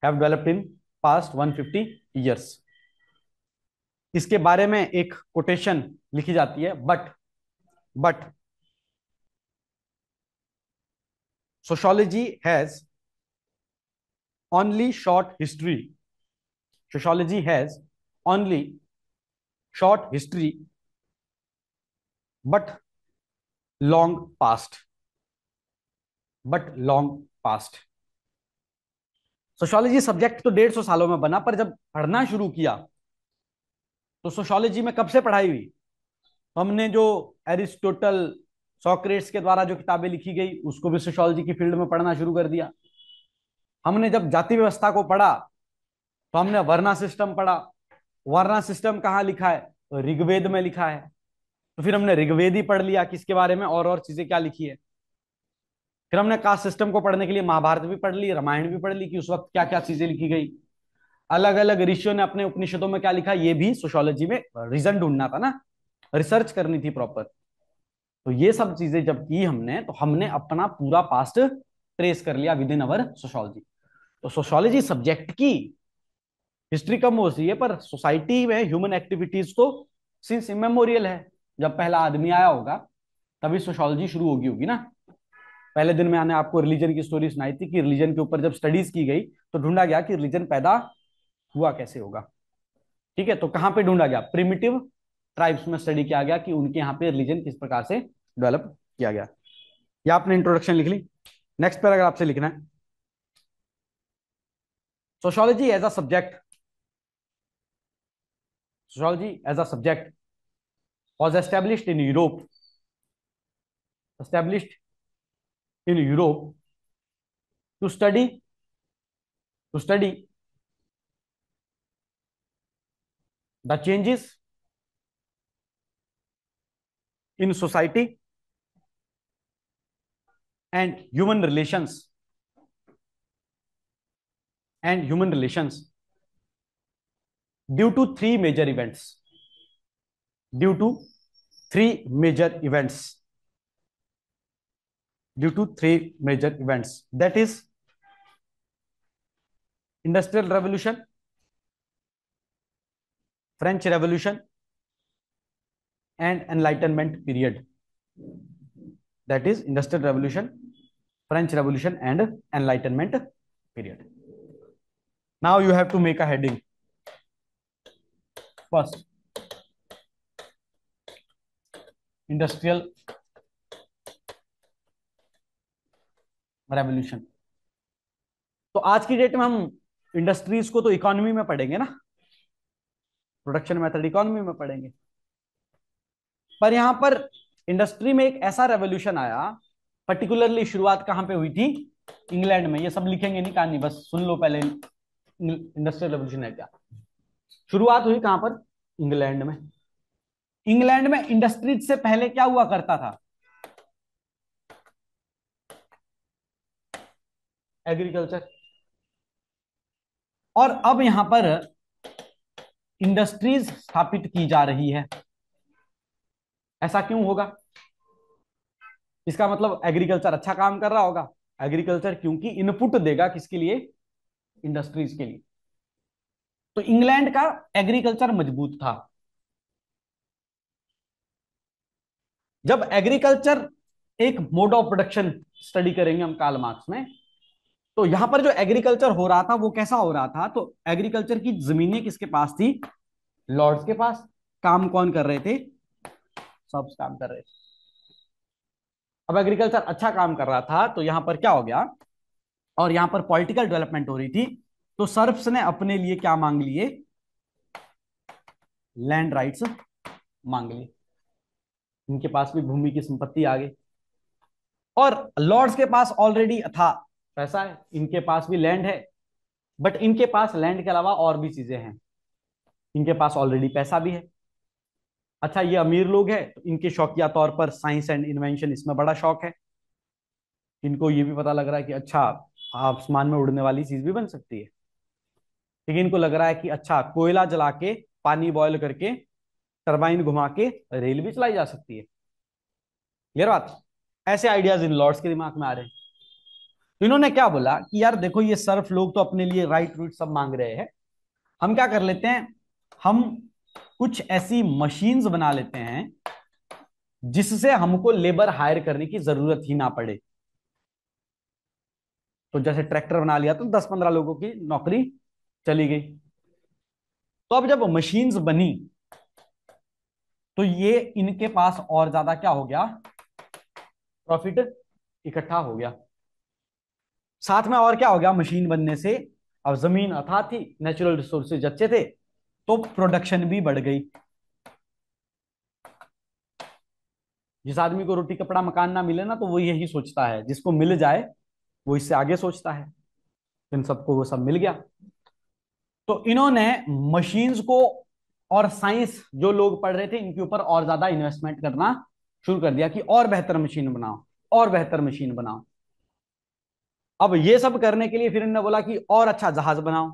have developed in past 150 years. इसके बारे में एक कोटेशन लिखी जाती है, but sociology has only short history. Sociology has only short history, but long past. But long past. Sociology subject तो 150 सालों में बना, पर जब पढ़ना शुरू किया तो सोशियोलॉजी में कब से पढ़ाई हुई, हमने जो एरिस्टोटल, सॉक्रेट्स के द्वारा जो किताबें लिखी गई उसको भी सोशियोलॉजी की फील्ड में पढ़ना शुरू कर दिया। हमने जब जाति व्यवस्था को पढ़ा तो हमने वर्ना सिस्टम पढ़ा। वर्ना सिस्टम कहाँ लिखा है, तो ऋग्वेद में लिखा है, तो फिर हमने ऋग्वेद ही पढ़ लिया, किसके बारे में और चीजें क्या लिखी है। फिर हमने कास्ट सिस्टम को पढ़ने के लिए महाभारत भी पढ़ ली, रामायण भी पढ़ ली कि उस वक्त क्या क्या चीजें लिखी गई। अलग अलग ऋषियों ने अपने उपनिषदों में क्या लिखा, ये भी सोशियोलॉजी में रीजन ढूंढना था ना, रिसर्च करनी थी प्रॉपर। तो ये सब चीजें जब की हमने, तो हमने अपना पूरा पास्ट ट्रेस कर लिया विद इन अवर सोशियोलॉजी। तो सोशियोलॉजी सब्जेक्ट की हिस्ट्री कम हो रही है, पर सोसाइटी में ह्यूमन एक्टिविटीज तो सिंस इमेमोरियल है। जब पहला आदमी आया होगा तभी सोशियोलॉजी शुरू होगी होगी ना। पहले दिन में मैंने आपको रिलीजन की स्टोरी सुनाई थी कि रिलीजन के ऊपर जब स्टडीज की गई तो ढूंढा गया कि रिलीजन पैदा हुआ कैसे होगा। ठीक है, तो कहां पे ढूंढा गया, प्रिमिटिव ट्राइब्स में स्टडी किया गया कि उनके यहाँ पे रिलीजन किस प्रकार से डेवलप किया गया। ये आपने इंट्रोडक्शन लिख ली। नेक्स्ट पैराग्राफ से लिखना है, sociology as a subject, sociology as a subject was established in Europe, established in Europe to study the changes in society and human relations, due to three major events, due to three major events, due to three major events, that is industrial revolution, French revolution and enlightenment period. That is industrial revolution, French revolution and enlightenment period. Now you have to make a heading. First, industrial revolution. तो आज की date में हम industries को तो economy में पढ़ेंगे ना, प्रोडक्शन मेथड इकोनॉमी में पढ़ेंगे, पर यहां पर इंडस्ट्री में एक ऐसा रेवोल्यूशन आया, पर्टिकुलरली शुरुआत कहां पे हुई थी, इंग्लैंड में। ये सब लिखेंगे नहीं कहानी, बस सुन लो पहले इंडस्ट्रियल रेवोल्यूशन है क्या। शुरुआत हुई कहां पर, इंग्लैंड में। इंग्लैंड में इंडस्ट्रीज से पहले क्या हुआ करता था, एग्रीकल्चर। और अब यहां पर इंडस्ट्रीज स्थापित की जा रही है, ऐसा क्यों होगा? इसका मतलब एग्रीकल्चर अच्छा काम कर रहा होगा। एग्रीकल्चर क्योंकि इनपुट देगा किसके लिए? इंडस्ट्रीज के लिए। तो इंग्लैंड का एग्रीकल्चर मजबूत था। जब एग्रीकल्चर एक मोड ऑफ प्रोडक्शन स्टडी करेंगे हम कार्ल मार्क्स में, तो यहां पर जो एग्रीकल्चर हो रहा था वो कैसा हो रहा था? तो एग्रीकल्चर की जमीनें किसके पास थी? लॉर्ड्स के पास। काम कौन कर रहे थे? सब काम कर रहे थे। अब एग्रीकल्चर अच्छा काम कर रहा था तो यहां पर क्या हो गया, और यहां पर पॉलिटिकल डेवलपमेंट हो रही थी, तो सर्फ्स ने अपने लिए क्या मांग लिए? लैंड राइट्स मांग लिए। इनके पास भी भूमि की संपत्ति आ गई, और लॉर्ड्स के पास ऑलरेडी था पैसा है, इनके पास भी लैंड है। बट इनके पास लैंड के अलावा और भी चीजें हैं। इनके पास ऑलरेडी पैसा भी है। अच्छा, ये अमीर लोग हैं तो इनके शौकिया तौर पर साइंस एंड इन्वेंशन, इसमें बड़ा शौक है। इनको ये भी पता लग रहा है कि अच्छा, आसमान में उड़ने वाली चीज भी बन सकती है। ठीक है, इनको लग रहा है कि अच्छा, कोयला जला के, पानी बॉयल करके, टरबाइन घुमा के रेल भी चलाई जा सकती है। क्लियर बात? ऐसे आइडियाज इन लॉर्ड्स के दिमाग में आ रहे हैं। तो इन्होंने क्या बोला कि यार देखो, ये सर्फ लोग तो अपने लिए राइट रूट सब मांग रहे हैं, हम क्या कर लेते हैं, हम कुछ ऐसी मशीन्स बना लेते हैं जिससे हमको लेबर हायर करने की जरूरत ही ना पड़े। तो जैसे ट्रैक्टर बना लिया तो 10-15 लोगों की नौकरी चली गई। तो अब जब मशीन्स बनी तो ये इनके पास और ज्यादा क्या हो गया? प्रॉफिट इकट्ठा हो गया। साथ में और क्या हो गया मशीन बनने से? अब जमीन अथाह थी, नेचुरल रिसोर्सेज अच्छे थे, तो प्रोडक्शन भी बढ़ गई। जिस आदमी को रोटी कपड़ा मकान ना मिले ना, तो वो यही सोचता है, जिसको मिल जाए वो इससे आगे सोचता है। इन सबको वो सब मिल गया। तो इन्होंने मशीन्स को और साइंस जो लोग पढ़ रहे थे इनके ऊपर और ज्यादा इन्वेस्टमेंट करना शुरू कर दिया कि और बेहतर मशीन बनाओ, और बेहतर मशीन बनाओ। अब ये सब करने के लिए फिर इन्होंने बोला कि और अच्छा जहाज बनाओ,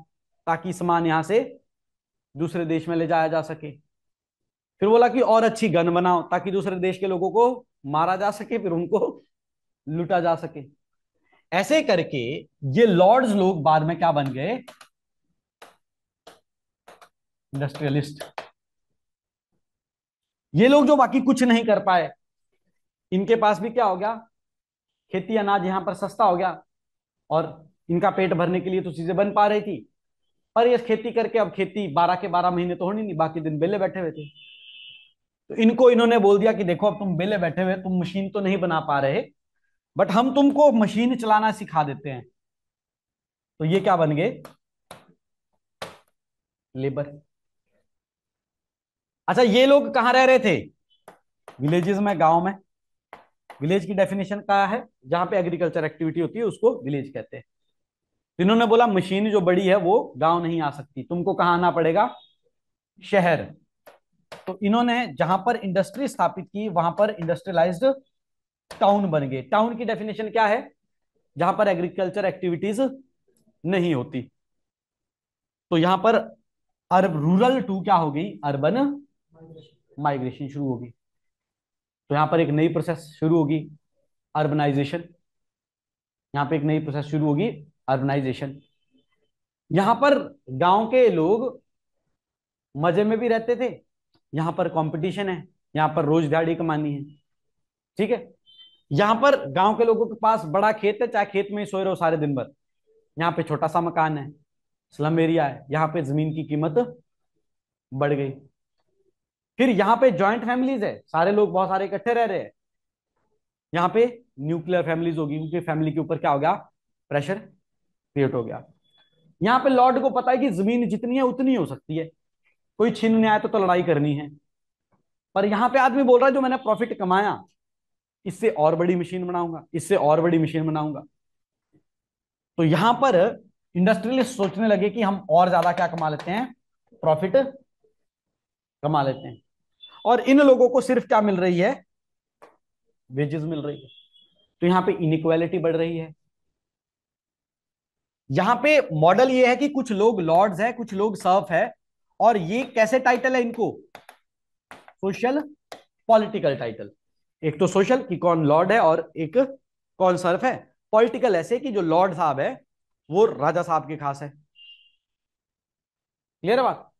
ताकि सामान यहां से दूसरे देश में ले जाया जा सके। फिर बोला कि और अच्छी गन बनाओ, ताकि दूसरे देश के लोगों को मारा जा सके, फिर उनको लूटा जा सके। ऐसे करके ये लॉर्ड्स लोग बाद में क्या बन गए? इंडस्ट्रियलिस्ट। ये लोग जो बाकी कुछ नहीं कर पाए, इनके पास भी क्या हो गया? खेती अनाज यहां पर सस्ता हो गया, और इनका पेट भरने के लिए तो चीजें बन पा रही थी। पर ये खेती करके, अब खेती 12 के 12 महीने तो होनी नहीं, बाकी दिन बेले बैठे हुए थे। तो इनको इन्होंने बोल दिया कि देखो, अब तुम बेले बैठे हुए, तुम मशीन तो नहीं बना पा रहे, बट हम तुमको मशीन चलाना सिखा देते हैं। तो ये क्या बन गए? लेबर। अच्छा, ये लोग कहां रह रहे थे? विलेजेस में, गांव में। विलेज की डेफिनेशन क्या है? जहां पे एग्रीकल्चर एक्टिविटी होती है उसको विलेज कहते हैं। तो इन्होंने बोला मशीन जो बड़ी है वो गांव नहीं आ सकती, तुमको कहां आना पड़ेगा? शहर। तो इन्होंने जहां पर इंडस्ट्री स्थापित की वहां पर इंडस्ट्रियलाइज्ड टाउन बन गए। टाउन की डेफिनेशन क्या है? जहां पर एग्रीकल्चर एक्टिविटीज नहीं होती। तो यहां पर अर्ब रूरल टू क्या हो गई? अर्बन माइग्रेशन शुरू होगी। तो यहां पर एक नई प्रोसेस शुरू होगी, अर्बनाइजेशन। यहां पे एक नई प्रोसेस शुरू होगी, अर्बनाइजेशन। यहां पर गांव के लोग मजे में भी रहते थे, यहां पर कंपटीशन है, यहां पर रोज दिहाड़ी कमानी है। ठीक है, यहां पर गांव के लोगों के पास बड़ा खेत है, चाहे खेत में ही सोए रहो सारे दिन भर। यहाँ पे छोटा सा मकान है, स्लम एरिया है, यहाँ पे जमीन की कीमत बढ़ गई। फिर यहाँ पे जॉइंट फैमिलीज है, सारे लोग बहुत सारे इकट्ठे रह रहे हैं। यहाँ पे न्यूक्लियर फैमिलीज होगी, क्योंकि फैमिली के ऊपर क्या हो गया? प्रेशर क्रिएट हो गया। यहाँ पे लॉर्ड को पता है कि जमीन जितनी है उतनी हो सकती है, कोई छीनने आए तो लड़ाई करनी है। पर यहाँ पे आदमी बोल रहा है जो मैंने प्रॉफिट कमाया, इससे और बड़ी मशीन बनाऊंगा, इससे और बड़ी मशीन बनाऊंगा। तो यहां पर इंडस्ट्रियलिस्ट सोचने लगे कि हम और ज्यादा क्या कमा लेते हैं? प्रॉफिट कमा लेते हैं। और इन लोगों को सिर्फ क्या मिल रही है? वेजेस मिल रही है। तो यहां पे इनइक्वालिटी बढ़ रही है। यहां पे मॉडल ये है कि कुछ लोग लॉर्ड्स है, कुछ लोग सर्फ है, और ये कैसे टाइटल है इनको? Social political title. एक तो सोशल कि कौन लॉर्ड है और एक कौन सर्फ है। पॉलिटिकल ऐसे कि जो लॉर्ड साहब है वो राजा साहब के खास है। क्लियर है बात।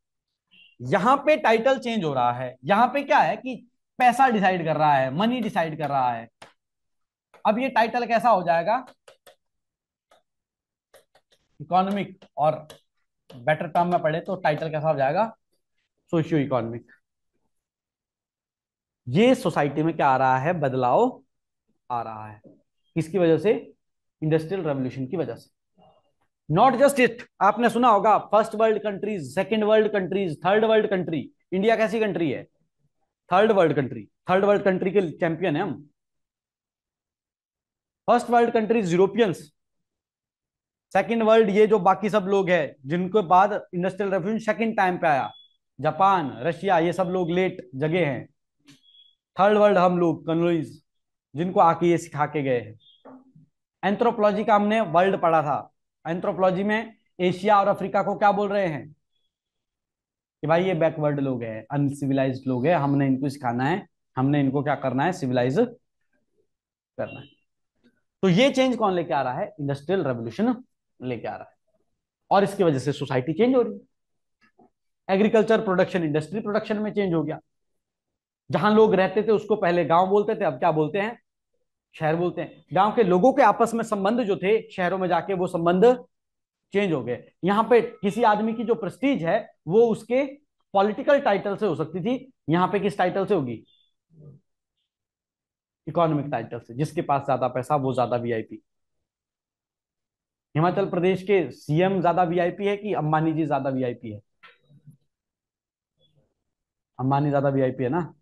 यहां पे टाइटल चेंज हो रहा है, यहां पे क्या है कि पैसा डिसाइड कर रहा है, मनी डिसाइड कर रहा है। अब ये टाइटल कैसा हो जाएगा, इकोनॉमिक, और बेटर टर्म में पढ़े तो टाइटल कैसा हो जाएगा, सोशियो इकोनॉमिक। ये सोसाइटी में क्या आ रहा है, बदलाव आ रहा है। किसकी वजह से, इंडस्ट्रियल रेवोल्यूशन की वजह से। नॉट जस्ट इट, आपने सुना होगा first world countries, second world countries, third world country. India कैसी कंट्री है, third world country. Third world country के चैंपियन है हम। First world countries Europeans, second world ये जो बाकी सब लोग हैं जिनके बाद इंडस्ट्रियल रेवोल्यूशन सेकंड टाइम पे आया, जापान, रशिया, ये सब लोग लेट जगह हैं। थर्ड वर्ल्ड हम लोग कॉलोनीज, जिनको आके ये सिखा के गए हैं। एंथ्रोपोलॉजी का हमने वर्ल्ड पढ़ा था। एंथ्रोपोलॉजी में एशिया और अफ्रीका को क्या बोल रहे हैं कि भाई ये बैकवर्ड लोग हैं, अनसिविलाइज्ड लोग हैं, हमने इनको सिखाना है, हमने इनको क्या करना है, सिविलाइज करना है। तो ये चेंज कौन लेके आ रहा है, इंडस्ट्रियल रेवोल्यूशन लेके आ रहा है। और इसकी वजह से सोसाइटी चेंज हो रही है। एग्रीकल्चर प्रोडक्शन इंडस्ट्री प्रोडक्शन में चेंज हो गया। जहां लोग रहते थे उसको पहले गांव बोलते थे, अब क्या बोलते हैं, शहर बोलते हैं। गांव के लोगों के आपस में संबंध जो थे, शहरों में जाके वो संबंध चेंज हो गए। यहां पे किसी आदमी की जो प्रेस्टीज है वो उसके पॉलिटिकल टाइटल से हो सकती थी, यहां पे किस टाइटल से होगी, इकोनॉमिक टाइटल से। जिसके पास ज्यादा पैसा वो ज्यादा वीआईपी। हिमाचल प्रदेश के सीएम ज्यादा वीआईपी है कि अंबानी जी ज्यादा वीआईपी है, अंबानी ज्यादा वीआईपी है ना।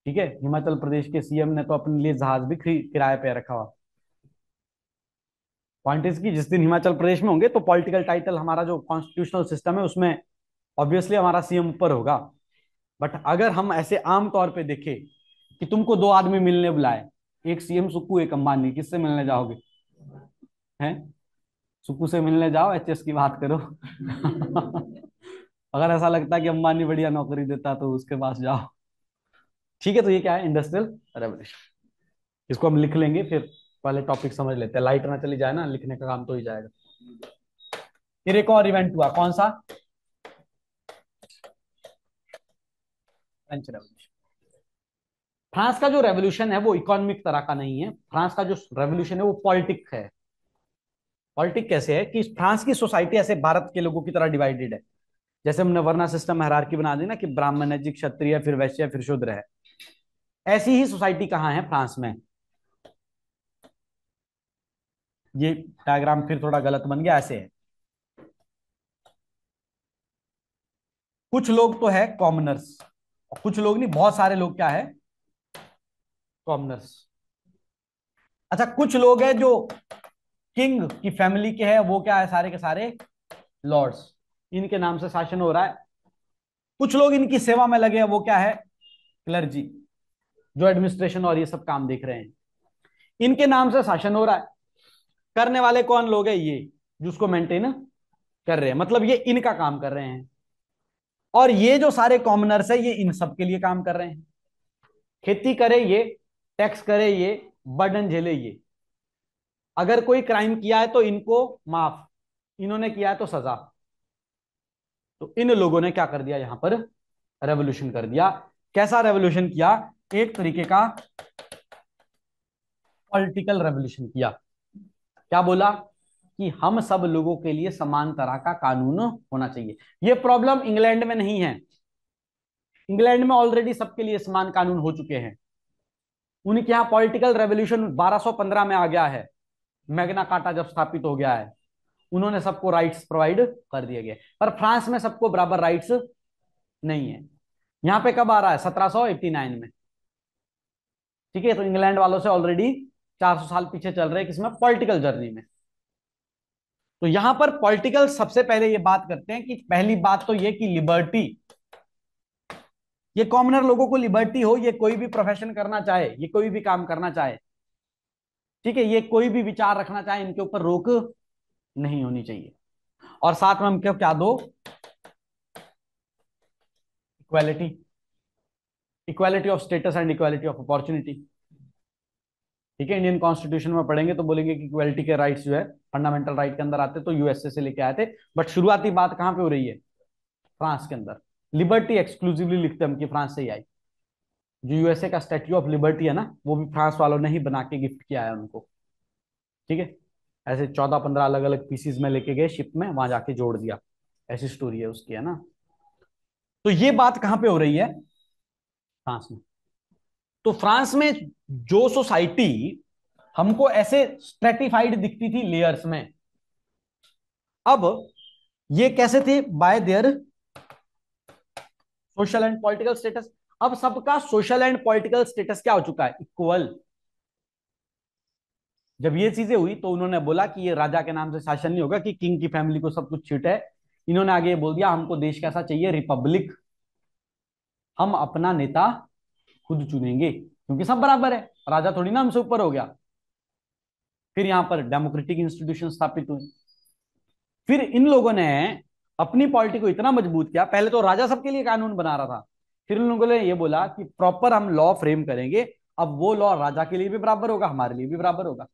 ठीक है, हिमाचल प्रदेश के सीएम ने तो अपने लिए जहाज भी किराए पे रखा हुआ। पॉइंट इज की जिस दिन हिमाचल प्रदेश में होंगे तो पॉलिटिकल टाइटल, हमारा जो कॉन्स्टिट्यूशनल सिस्टम है उसमें ऑब्वियसली हमारा सीएम ऊपर होगा। बट अगर हम ऐसे आम तौर पे देखें कि तुमको दो आदमी मिलने बुलाए, एक सीएम सुक्कू एक अंबानी, किससे मिलने जाओगे, हैं? सुक्कू से मिलने जाओ, एचएस की बात करो। अगर ऐसा लगता है कि अंबानी बढ़िया नौकरी देता तो उसके पास जाओ। ठीक है, तो ये क्या है, इंडस्ट्रियल रेवोल्यूशन। इसको हम लिख लेंगे, फिर पहले टॉपिक समझ लेते हैं, लाइट ना चली जाए ना, लिखने का काम तो ही जाएगा। फिर एक और इवेंट हुआ, कौन सा, फ्रेंच रेवोल्यूशन। फ्रांस का जो रेवोल्यूशन है वो इकोनॉमिक तरह का नहीं है, फ्रांस का जो रेवोल्यूशन है वो पॉलिटिक है। पॉलिटिक कैसे है कि फ्रांस की सोसाइटी ऐसे भारत के लोगों की तरह डिवाइडेड है। जैसे हमने वर्ना सिस्टम हायरार्की बना दी ना कि ब्राह्मण है जी, क्षत्रिय, फिर वैश्य, फिर शूद्र है। ऐसी ही सोसाइटी कहाँ है, फ्रांस में। ये डायग्राम फिर थोड़ा गलत बन गया, ऐसे है। कुछ लोग तो है कॉमनर्स, और कुछ लोग नहीं, बहुत सारे लोग क्या है, कॉमनर्स। अच्छा, कुछ लोग हैं जो किंग की फैमिली के हैं, वो क्या है, सारे के सारे लॉर्ड्स, इनके नाम से शासन हो रहा है। कुछ लोग इनकी सेवा में लगे हैं, वो क्या है, क्लर्जी, जो एडमिनिस्ट्रेशन और ये सब काम देख रहे हैं, इनके नाम से शासन हो रहा है। करने वाले कौन लोग हैं, ये जिसको मेंटेन कर रहे हैं, मतलब ये इनका काम कर रहे हैं। और ये जो सारे कॉमनर्स है ये इन सब के लिए काम कर रहे हैं। खेती करे ये, टैक्स करे ये, बर्डन झेले ये। अगर कोई क्राइम किया है तो इनको माफ, इन्होंने किया है तो सजा। तो इन लोगों ने क्या कर दिया, यहां पर रेवोल्यूशन कर दिया। कैसा रेवोल्यूशन किया, एक तरीके का पॉलिटिकल रेवोल्यूशन किया। क्या बोला कि हम सब लोगों के लिए समान तरह का कानून होना चाहिए। ये प्रॉब्लम इंग्लैंड में नहीं है, इंग्लैंड में ऑलरेडी सबके लिए समान कानून हो चुके हैं। उनके यहाँ पॉलिटिकल रेवोल्यूशन 1215 में आ गया है, मैग्ना कार्टा जब स्थापित हो गया है, उन्होंने सबको राइट्स प्रोवाइड कर दिए गए। पर फ्रांस में सबको बराबर राइट्स नहीं है। यहाँ पे कब आ रहा है, 1789 में। ठीक है, तो इंग्लैंड वालों से ऑलरेडी 400 साल पीछे चल रहे हैं, किसमें, पॉलिटिकल जर्नी में। तो यहां पर पॉलिटिकल सबसे पहले ये बात करते हैं कि पहली बात तो ये कि लिबर्टी, ये कॉमनर लोगों को लिबर्टी हो, ये कोई भी प्रोफेशन करना चाहे, ये कोई भी काम करना चाहे, ठीक है, ये कोई भी विचार रखना चाहे, इनके ऊपर रोक नहीं होनी चाहिए। और साथ में हम क्या क्या दो, equality. Equality of status and equality of opportunity. ठीक है, इंडियन कॉन्स्टिट्यूशन में पढ़ेंगे तो बोलेंगे कि इक्वालिटी के राइट्स जो है फंडामेंटल राइट के अंदर आते, तो यूएसए से लेके आए थे। बट शुरुआती बात कहां पे हो रही है? फ्रांस के अंदर। लिबर्टी एक्सक्लूसिवली लिखते हैं हम कि फ्रांस से ही आई। जो यूएसए का स्टैच्यू ऑफ लिबर्टी है ना, वो भी फ्रांस वालों ने ही बना के गिफ्ट किया है उनको। ठीक है, ऐसे 14-15 अलग अलग पीसीज में लेके गए शिप में, वहां जाके जोड़ दिया। ऐसी स्टोरी है उसकी, है ना। तो ये बात कहां पे हो रही है? फ्रांस में। तो फ्रांस में जो सोसाइटी हमको ऐसे स्ट्रेटिफाइड दिखती थी लेयर्स में, अब ये कैसे थे? Bye their social and political status. अब सबका सोशल एंड पॉलिटिकल स्टेटस क्या हो चुका है? इक्वल। जब ये चीजें हुई तो उन्होंने बोला कि ये राजा के नाम से शासन नहीं होगा कि किंग की फैमिली को सब कुछ छीट है। इन्होंने आगे ये बोल दिया, हमको देश कैसा चाहिए? रिपब्लिक। हम अपना नेता खुद चुनेंगे, क्योंकि सब बराबर है, राजा थोड़ी ना हमसे ऊपर हो गया। फिर यहां पर डेमोक्रेटिक इंस्टीट्यूशन स्थापित हुए। फिर इन लोगों ने अपनी पॉलिटी को इतना मजबूत किया, पहले तो राजा सबके लिए कानून बना रहा था, फिर उन लोगों ने ये बोला कि प्रॉपर हम लॉ फ्रेम करेंगे। अब वो लॉ राजा के लिए भी बराबर होगा, हमारे लिए भी बराबर होगा।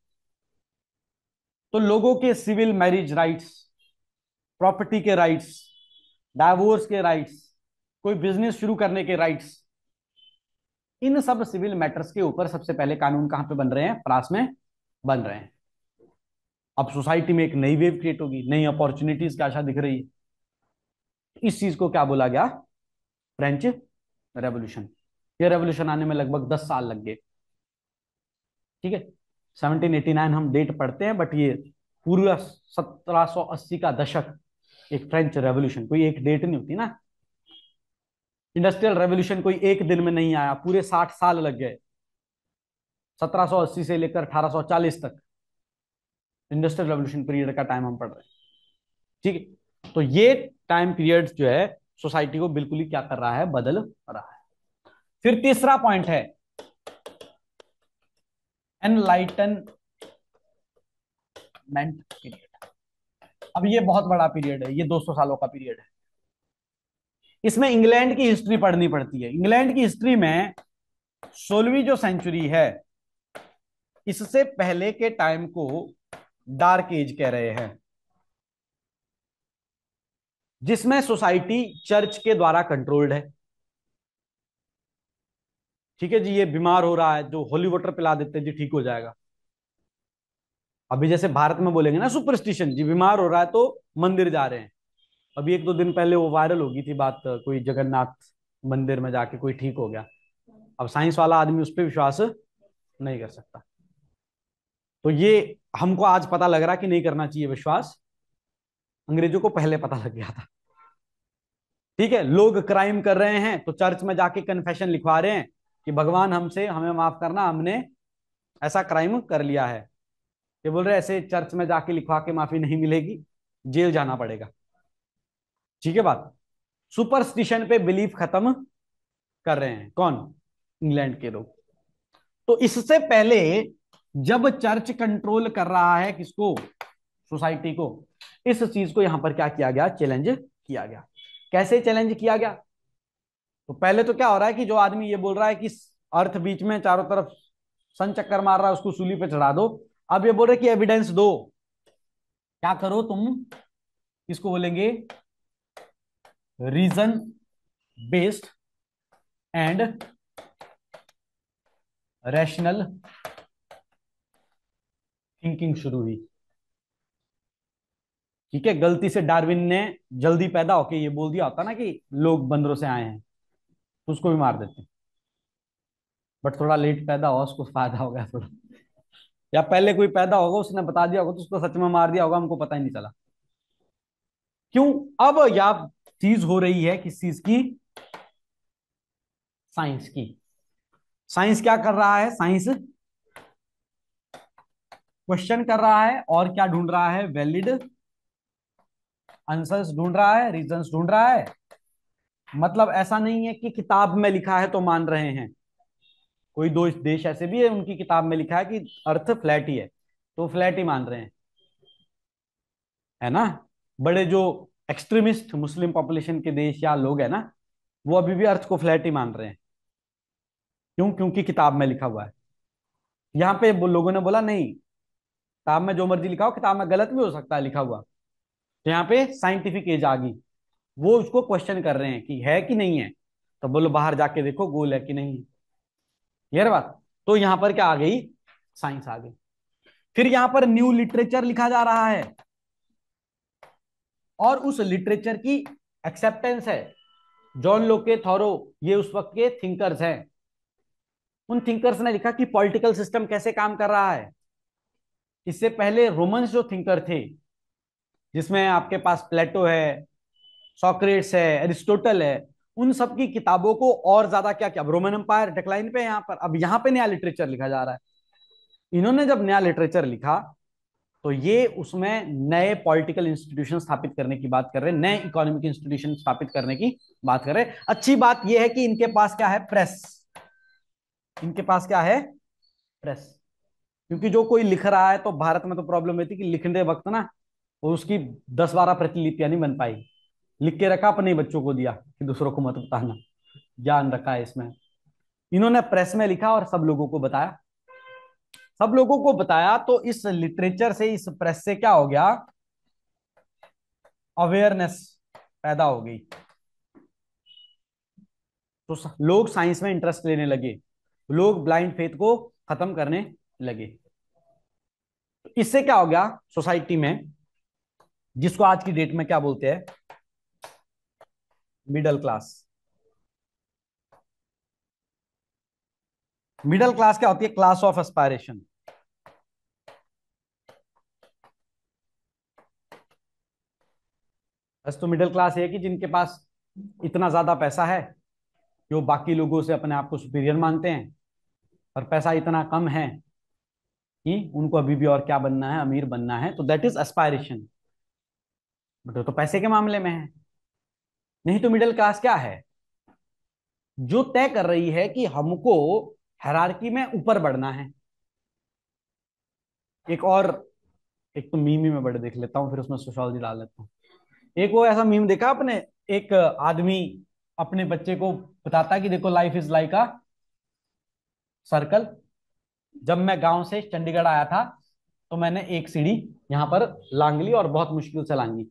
तो लोगों के सिविल मैरिज राइट्स, प्रॉपर्टी के राइट्स, डाइवोर्स के राइट्स, कोई बिजनेस शुरू करने के राइट्स, इन सब सिविल मैटर्स के ऊपर सबसे पहले कानून कहां पे बन रहे हैं? फ्रांस में बन रहे हैं। अब सोसाइटी में एक नई वेव क्रिएट होगी, नई अपॉर्चुनिटीज की आशा दिख रही है। इस चीज को क्या बोला गया? French revolution. ये रेवोल्यूशन आने में लगभग 10 साल लग गए। ठीक है, 1789 हम डेट पढ़ते हैं, बट ये पूरा 1780 का दशक एक फ्रेंच रेवोल्यूशन, कोई एक डेट नहीं होती ना। इंडस्ट्रियल रेवोल्यूशन कोई एक दिन में नहीं आया, पूरे 60 साल लग गए। 1780 से लेकर 1840 तक इंडस्ट्रियल रेवोल्यूशन पीरियड का टाइम हम पढ़ रहे हैं। ठीक है, तो ये टाइम पीरियड जो है सोसाइटी को बिल्कुल ही क्या कर रहा है? बदल रहा है। फिर तीसरा पॉइंट है एनलाइटनमेंट पीरियड। अब ये बहुत बड़ा पीरियड है, ये 200 सालों का पीरियड है। इसमें इंग्लैंड की हिस्ट्री पढ़नी पड़ती है। इंग्लैंड की हिस्ट्री में 16वीं जो सेंचुरी है, इससे पहले के टाइम को डार्क एज कह रहे हैं, जिसमें सोसाइटी चर्च के द्वारा कंट्रोल्ड है। ठीक है जी, ये बीमार हो रहा है, जो होली वाटर पिला देते हैं जी ठीक हो जाएगा। अभी जैसे भारत में बोलेंगे ना सुपरस्टिशन, जी बीमार हो रहा है तो मंदिर जा रहे हैं। अभी 1-2 दिन पहले वो वायरल हो गई थी बात, कोई जगन्नाथ मंदिर में जाके कोई ठीक हो गया। अब साइंस वाला आदमी उस पर विश्वास नहीं कर सकता। तो ये हमको आज पता लग रहा कि नहीं करना चाहिए विश्वास, अंग्रेजों को पहले पता लग गया था। ठीक है, लोग क्राइम कर रहे हैं तो चर्च में जाके कन्फेशन लिखवा रहे हैं कि भगवान हमसे, हमें माफ करना, हमने ऐसा क्राइम कर लिया है। ये बोल रहे ऐसे चर्च में जाके लिखवा के माफी नहीं मिलेगी, जेल जाना पड़ेगा। ठीक है बात। सुपरस्टिशन पे बिलीफ खत्म कर रहे हैं कौन? इंग्लैंड के लोग। तो इससे पहले जब चर्च कंट्रोल कर रहा है किसको? सोसाइटी को। इस चीज को यहां पर क्या किया गया? चैलेंज किया गया। कैसे चैलेंज किया गया? तो पहले तो क्या हो रहा है कि जो आदमी ये बोल रहा है कि अर्थ बीच में चारों तरफ सन चक्कर मार रहा है, उसको सूली पे चढ़ा दो। अब ये बोल रहे कि एविडेंस दो। क्या करो तुम? इसको बोलेंगे reason based and rational thinking शुरू हुई। ठीक है, गलती से डार्विन ने जल्दी पैदा होके ये बोल दिया होता ना कि लोग बंदरों से आए हैं, तो उसको भी मार देते। बट थोड़ा लेट पैदा हुआ, उसको फायदा हो गया थोड़ा। या पहले कोई पैदा होगा, उसने बता दिया होगा तो उसको सच में मार दिया होगा, हमको पता ही नहीं चला। क्यों? अब या चीज हो रही है किस चीज की? साइंस की। साइंस क्या कर रहा है? साइंस क्वेश्चन कर रहा है और क्या ढूंढ रहा है? वैलिड आंसर्स ढूंढ रहा है, रीजंस ढूंढ रहा है। मतलब ऐसा नहीं है कि किताब में लिखा है तो मान रहे हैं। कोई दो देश ऐसे भी है उनकी किताब में लिखा है कि अर्थ फ्लैट ही है, तो फ्लैट ही मान रहे हैं, है ना। बड़े जो एक्सट्रीमिस्ट मुस्लिम पॉपुलेशन के देश या लोग है ना, वो अभी भी अर्थ को फ्लैट ही मान रहे हैं। क्यों? क्योंकि किताब में लिखा हुआ है। यहाँ पे लोगों ने बोला नहीं, किताब में जो मर्जी लिखा हो, किताब में गलत भी हो सकता है लिखा हुआ। तो यहाँ पे साइंटिफिक एज आ गई, वो उसको क्वेश्चन कर रहे हैं कि है कि नहीं है। तो बोलो बाहर जाके देखो गोल है कि नहीं। क्लियर बात? तो यहां पर क्या आ गई? साइंस आ गई। फिर यहां पर न्यू लिटरेचर लिखा जा रहा है, और उस लिटरेचर की एक्सेप्टेंस है। जॉन लोके, थॉरो, ये उस वक्त के थिंकर्स हैं। उन थिंकर्स ने लिखा कि पॉलिटिकल सिस्टम कैसे काम कर रहा है। इससे पहले रोमन्स जो थिंकर थे, जिसमें आपके पास प्लेटो है, सोक्रेट्स है, एरिस्टोटल है, उन सब की किताबों को और ज्यादा क्या क्या, रोमन एम्पायर डिक्लाइन पे है यहाँ पर, अब यहाँ पे नया लिटरेचर लिखा जा रहा है। इन्होंने जब नया लिटरेचर लिखा, तो ये उसमें नए पॉलिटिकल इंस्टीट्यूशन स्थापित करने की बात कर रहे हैं, नए इकोनॉमिक इंस्टीट्यूशन स्थापित करने की बात कर रहे हैं। अच्छी बात यह है कि इनके पास क्या है? प्रेस। इनके पास क्या है? प्रेस। क्योंकि जो कोई लिख रहा है, तो भारत में तो प्रॉब्लम रहती कि लिखने वक्त ना, वो उसकी 10-12 प्रतिलिपियां नहीं बन पाई। लिख के रखा, अपने बच्चों को दिया कि दूसरों को मत बताना। ज्ञान रखा है इसमें। इन्होंने प्रेस में लिखा और सब लोगों को बताया। सब लोगों को बताया, तो इस लिटरेचर से, इस प्रेस से क्या हो गया? अवेयरनेस पैदा हो गई। तो लोग साइंस में इंटरेस्ट लेने लगे, लोग ब्लाइंड फेथ को खत्म करने लगे। तो इससे क्या हो गया सोसाइटी में, जिसको आज की डेट में क्या बोलते हैं? Middle class. मिडिल क्लास क्या होती है? Class of aspiration. बस, तो मिडिल क्लास है कि जिनके पास इतना ज्यादा पैसा है, जो बाकी लोगों से अपने आप को सुपीरियर मानते हैं, और पैसा इतना कम है कि उनको अभी भी और क्या बनना है? अमीर बनना है। तो दैट इज एस्पायरेशन। बट तो पैसे के मामले में है। नहीं तो मिडिल क्लास क्या है? जो तय कर रही है कि हमको हायरार्की में ऊपर बढ़ना है। एक और, एक तो मीम ही में बड़े देख लेता हूँ, फिर उसमें सोशोलॉजी डाल लेता हूँ। एक वो ऐसा मीम देखा आपने? एक आदमी अपने बच्चे को बताता है कि देखो, life is like a circle. जब मैं गांव से चंडीगढ़ आया था, तो मैंने एक सीढ़ी यहाँ पर लांग ली, और बहुत मुश्किल से लांगी।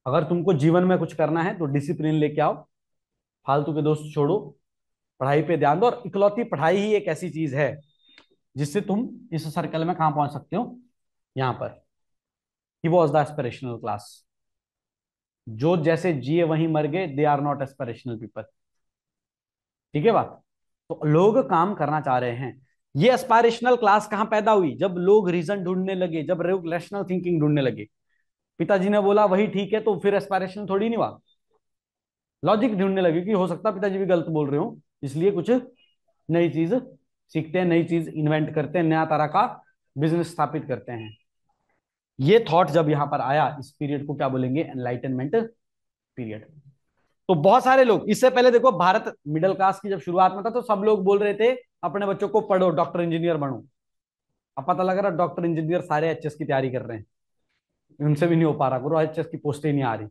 अगर तुमको जीवन में कुछ करना है, तो डिसिप्लिन लेके आओ, फालतू के दोस्त छोड़ो, पढ़ाई पे ध्यान दो। और इकलौती पढ़ाई ही एक ऐसी चीज है जिससे तुम इस सर्कल में कहां पहुंच सकते हो? यहां पर। He was the aspirational class. जो जैसे जिए वहीं मर गए, they are not aspirational people. ठीक है बात? तो लोग काम करना चाह रहे हैं। ये एस्पायरेशनल क्लास कहां पैदा हुई? जब लोग रीजन ढूंढने लगे, जब रैशनल थिंकिंग ढूंढने लगे। पिताजी ने बोला वही ठीक है, तो फिर एस्पायरेशन थोड़ी नहीं हुआ। लॉजिक ढूंढने लगे कि हो सकता है पिताजी भी गलत बोल रहे हो, इसलिए कुछ नई चीज सीखते हैं, नई चीज इन्वेंट करते हैं, नया तरह का बिजनेस स्थापित करते हैं। ये थॉट जब यहां पर आया, इस पीरियड को क्या बोलेंगे? Enlightenment period. तो बहुत सारे लोग, इससे पहले देखो, भारत मिडिल क्लास की जब शुरुआत में था, तो सब लोग बोल रहे थे अपने बच्चों को पढ़ो, डॉक्टर इंजीनियर बनो। अब पता लग रहा डॉक्टर इंजीनियर सारे एचएस की तैयारी कर रहे हैं, उनसे भी नहीं हो पा रहा, गुरु एचएस की पोस्टें नहीं आ रही।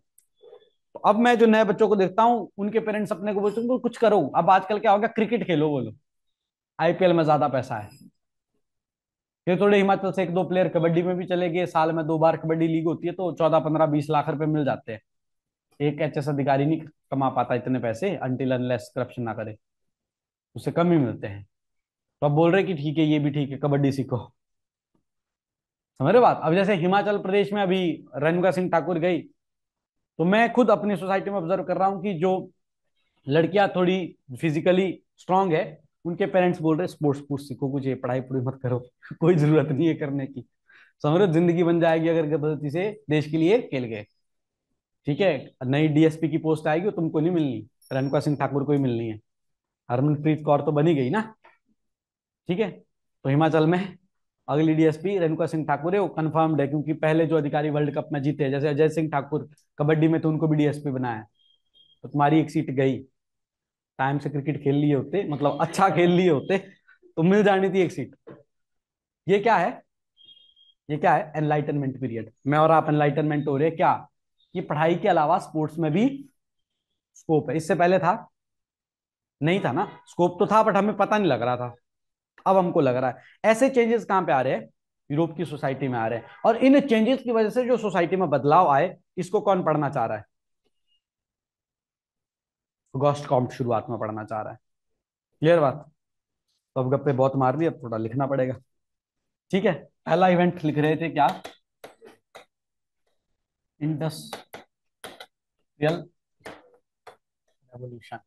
तो अब मैं जो नए बच्चों को देखता हूँ, उनके पेरेंट्स अपने को बोलते हैं कुछ करो। अब आजकल क्या हो गया? क्रिकेट खेलो बोलो, आईपीएल में ज्यादा पैसा है। फिर थोड़े हिमाचल से एक दो प्लेयर कबड्डी में भी चले गए, साल में 2 बार कबड्डी लीग होती है, तो 14-15-20 लाख रुपए मिल जाते हैं। एक एचएस अधिकारी नहीं कमा पाता इतने पैसे, अनटिल अनलेस करप्शन ना करे, उससे कम ही मिलते हैं। तो अब बोल रहे कि ठीक है, ये भी ठीक है, कबड्डी सीखो। समझ रहे बात? अब जैसे हिमाचल प्रदेश में अभी रेणुका सिंह ठाकुर गई, तो मैं खुद अपनी सोसाइटी में ऑब्जर्व कर रहा हूँ कि जो लड़कियां थोड़ी फिजिकली स्ट्रांग है, उनके पेरेंट्स बोल रहे स्पोर्ट्स स्पोर्ट्स सीखो, कुछ ये पढ़ाई पूरी मत करो। कोई जरूरत नहीं है करने की। समझ रहे? जिंदगी बन जाएगी अगर गलती से देश के लिए खेल गए। ठीक है, नई डीएसपी की पोस्ट आएगी, वो तुमको नहीं मिलनी, रेणुका सिंह ठाकुर को ही मिलनी है। हरमनप्रीत कौर तो बनी गई ना। ठीक है, तो हिमाचल में अगली डीएसपी रेणुका सिंह ठाकुर है, वो कंफर्म्ड है, क्योंकि पहले जो अधिकारी वर्ल्ड कप में जीते, जैसे अजय सिंह ठाकुर कबड्डी में, तो उनको भी डीएसपी बनाया। तो तुम्हारी एक सीट गई। टाइम से क्रिकेट खेल लिए होते, मतलब अच्छा खेल लिए होते, तो मिल जानी थी एक सीट। ये क्या है? ये क्या है? Enlightenment period. मैं और आप एनलाइटनमेंट हो रहे क्या? कि पढ़ाई के अलावा स्पोर्ट्स में भी स्कोप है। इससे पहले था नहीं था ना, स्कोप तो था बट हमें पता नहीं लग रहा था, अब हमको लग रहा है। ऐसे चेंजेस कहां पे आ रहे हैं? यूरोप की सोसाइटी में आ रहे हैं। और इन चेंजेस की वजह से जो सोसाइटी में बदलाव आए, इसको कौन पढ़ना चाह रहा है? गॉस्ट कॉम्ट शुरुआत में पढ़ना चाह रहा है। क्लियर बात? तो अब गप्पे बहुत मार दिए, अब थोड़ा लिखना पड़ेगा। ठीक है, पहला इवेंट लिख रहे थे क्या? Industrial revolution.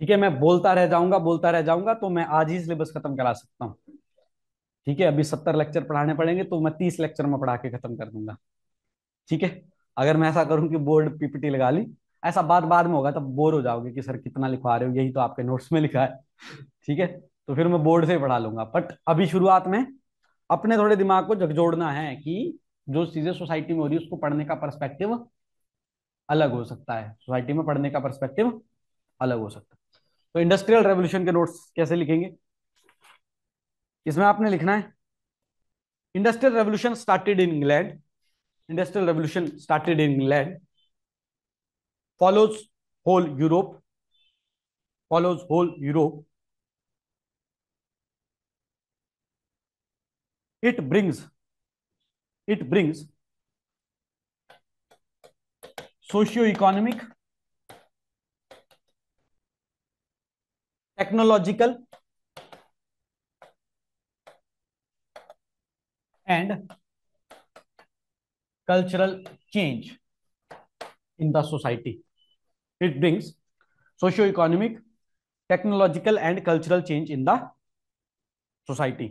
ठीक है, मैं बोलता रह जाऊंगा, बोलता रह जाऊंगा, तो मैं आज ही सिलेबस खत्म करा सकता हूँ। ठीक है, अभी 70 लेक्चर पढ़ाने पड़ेंगे, तो मैं 30 लेक्चर में पढ़ा के खत्म कर दूंगा। ठीक है, अगर मैं ऐसा करूं कि बोर्ड पीपीटी लगा ली, ऐसा बाद बाद में होगा, तब बोर हो जाओगे कि सर कितना लिखवा रहे हो, यही तो आपके नोट्स में लिखा है। ठीक है, तो फिर मैं बोर्ड से ही पढ़ा लूंगा। बट अभी शुरुआत में अपने थोड़े दिमाग को झकझोड़ना है कि जो चीजें सोसाइटी में हो रही है उसको पढ़ने का पर्सपेक्टिव अलग हो सकता है, सोसाइटी में पढ़ने का पर्सपेक्टिव अलग हो सकता है। तो इंडस्ट्रियल रेवोल्यूशन के नोट्स कैसे लिखेंगे? इसमें आपने लिखना है, industrial revolution started in England, industrial revolution started in England, follows whole Europe, follows whole Europe. It brings, it brings socio-economic, technological, and cultural change in the society. It brings socio-economic, technological and cultural change in the society.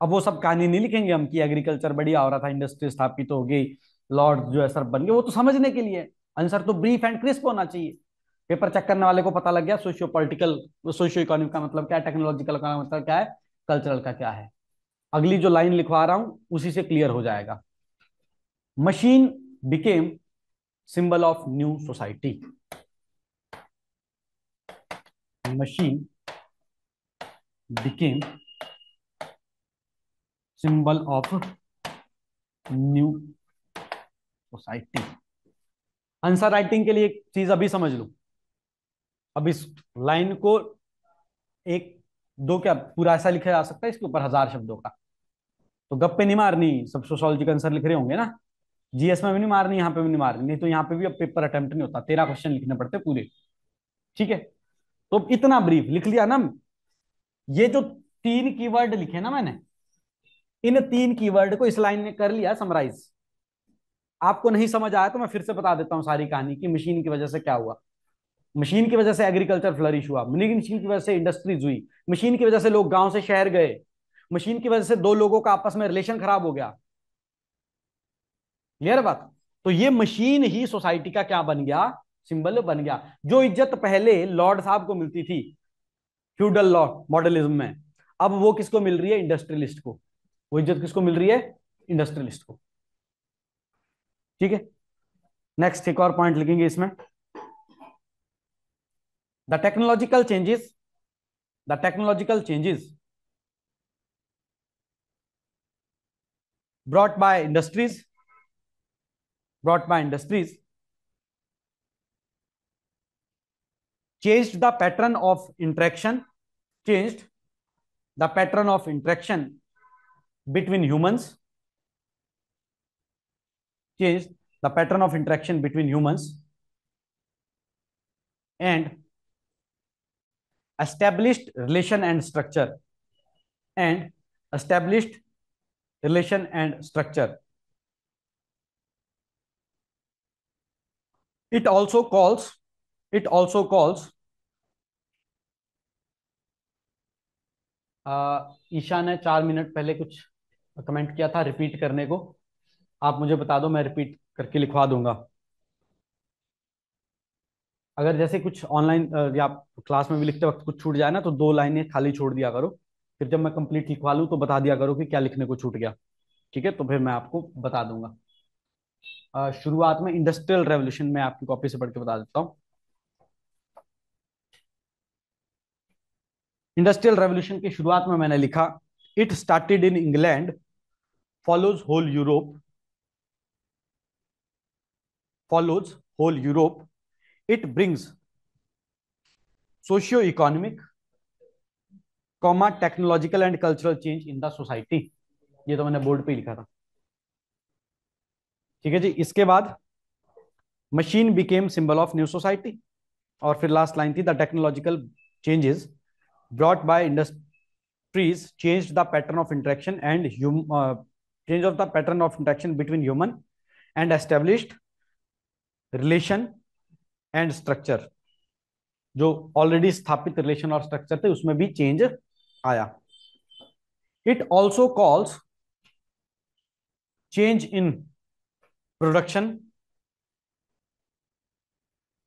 अब वो सब कहानी नहीं लिखेंगे हम कि agriculture बढ़िया हो रहा था, इंडस्ट्री स्थापित हो गई, लॉर्ड जो है सर बन गए, वो तो समझने के लिए। आंसर तो ब्रीफ एंड क्रिस्प होना चाहिए। पेपर चेक करने वाले को पता लग गया सोशियो पॉलिटिकल, सोशियो इकोनॉमिक का मतलब क्या है, टेक्नोलॉजिकल का मतलब क्या है, कल्चरल का क्या है। अगली जो लाइन लिखवा रहा हूं उसी से क्लियर हो जाएगा। Machine became symbol of new society, machine became symbol of new society. Answer writing के लिए एक चीज अभी समझ लो। अब इस लाइन को एक दो क्या पूरा ऐसा लिखा जा सकता है, इसके ऊपर 1000 शब्दों का। तो गप्पे नहीं मारनी, सब सोशोलॉजी का आंसर लिख रहे होंगे ना, जीएस में भी नहीं मारनी, यहाँ पे भी नहीं मारनी, नहीं तो यहाँ पे भी अब पेपर अटेम्प्ट नहीं होता, 13 क्वेश्चन लिखने पड़ते पूरे। ठीक है, तो इतना ब्रीफ लिख लिया ना। ये जो 3 कीवर्ड लिखे ना मैंने, इन 3 कीवर्ड को इस लाइन ने कर लिया समराइज। आपको नहीं समझ आया तो मैं फिर से बता देता हूँ सारी कहानी कि मशीन की वजह से क्या हुआ। मशीन की वजह से एग्रीकल्चर फ्लरिश हुआ, मशीन की वजह से इंडस्ट्रीज हुई, मशीन की वजह से लोग गांव से शहर गए, मशीन की वजह से दो लोगों का आपस में रिलेशन खराब हो गया। क्लियर बात? तो ये मशीन ही सोसाइटी का क्या बन गया, सिंबल बन गया। जो इज्जत पहले लॉर्ड साहब को मिलती थी फ्यूडल लॉ मॉडलिज्म में, अब वो किसको मिल रही है, इंडस्ट्रियलिस्ट को। वो इज्जत किसको मिल रही है, इंडस्ट्रियलिस्ट को। ठीक है, नेक्स्ट एक और पॉइंट लिखेंगे इसमें, the technological changes, the technological changes brought by industries, brought by industries changed the pattern of interaction, changed the pattern of interaction between humans, changed the pattern of interaction between humans, and established relation and structure, and established relation and structure. It also calls, it also calls, Isha ने 4 minute पहले कुछ comment किया था repeat करने को, आप मुझे बता दो, मैं रिपीट करके लिखवा दूंगा। अगर जैसे कुछ ऑनलाइन या क्लास में भी लिखते वक्त कुछ छूट जाए ना, तो 2 लाइनें खाली छोड़ दिया करो, फिर जब मैं कंप्लीट लिखवा लूँ तो बता दिया करो कि क्या लिखने को छूट गया। ठीक है, तो फिर मैं आपको बता दूंगा। शुरुआत में इंडस्ट्रियल रेवोल्यूशन में आपकी कॉपी से पढ़ के बता देता हूँ। इंडस्ट्रियल रेवोल्यूशन की शुरुआत में मैंने लिखा, it started in England, follows whole Europe, follows whole Europe. It brings socio economic comma technological and cultural change in the society. ये तो मैंने बोर्ड पे ही लिखा था। ठीक है जी। इसके बाद machine became symbol of new society. और फिर लास्ट लाइन थी, the technological changes brought by industries change the pattern of interaction and change of the pattern of interaction between human and established relation and structure. जो already स्थापित relation और structure थे उसमें भी change आया। It also calls change in production,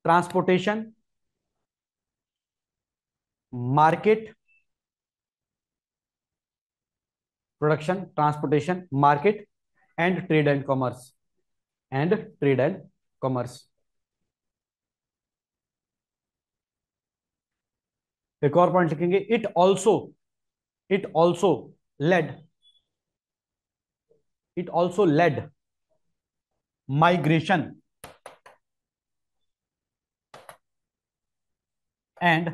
transportation, market, production, transportation, market and trade and commerce, and trade and commerce. एक और point लिखेंगे, it also led it also led migration and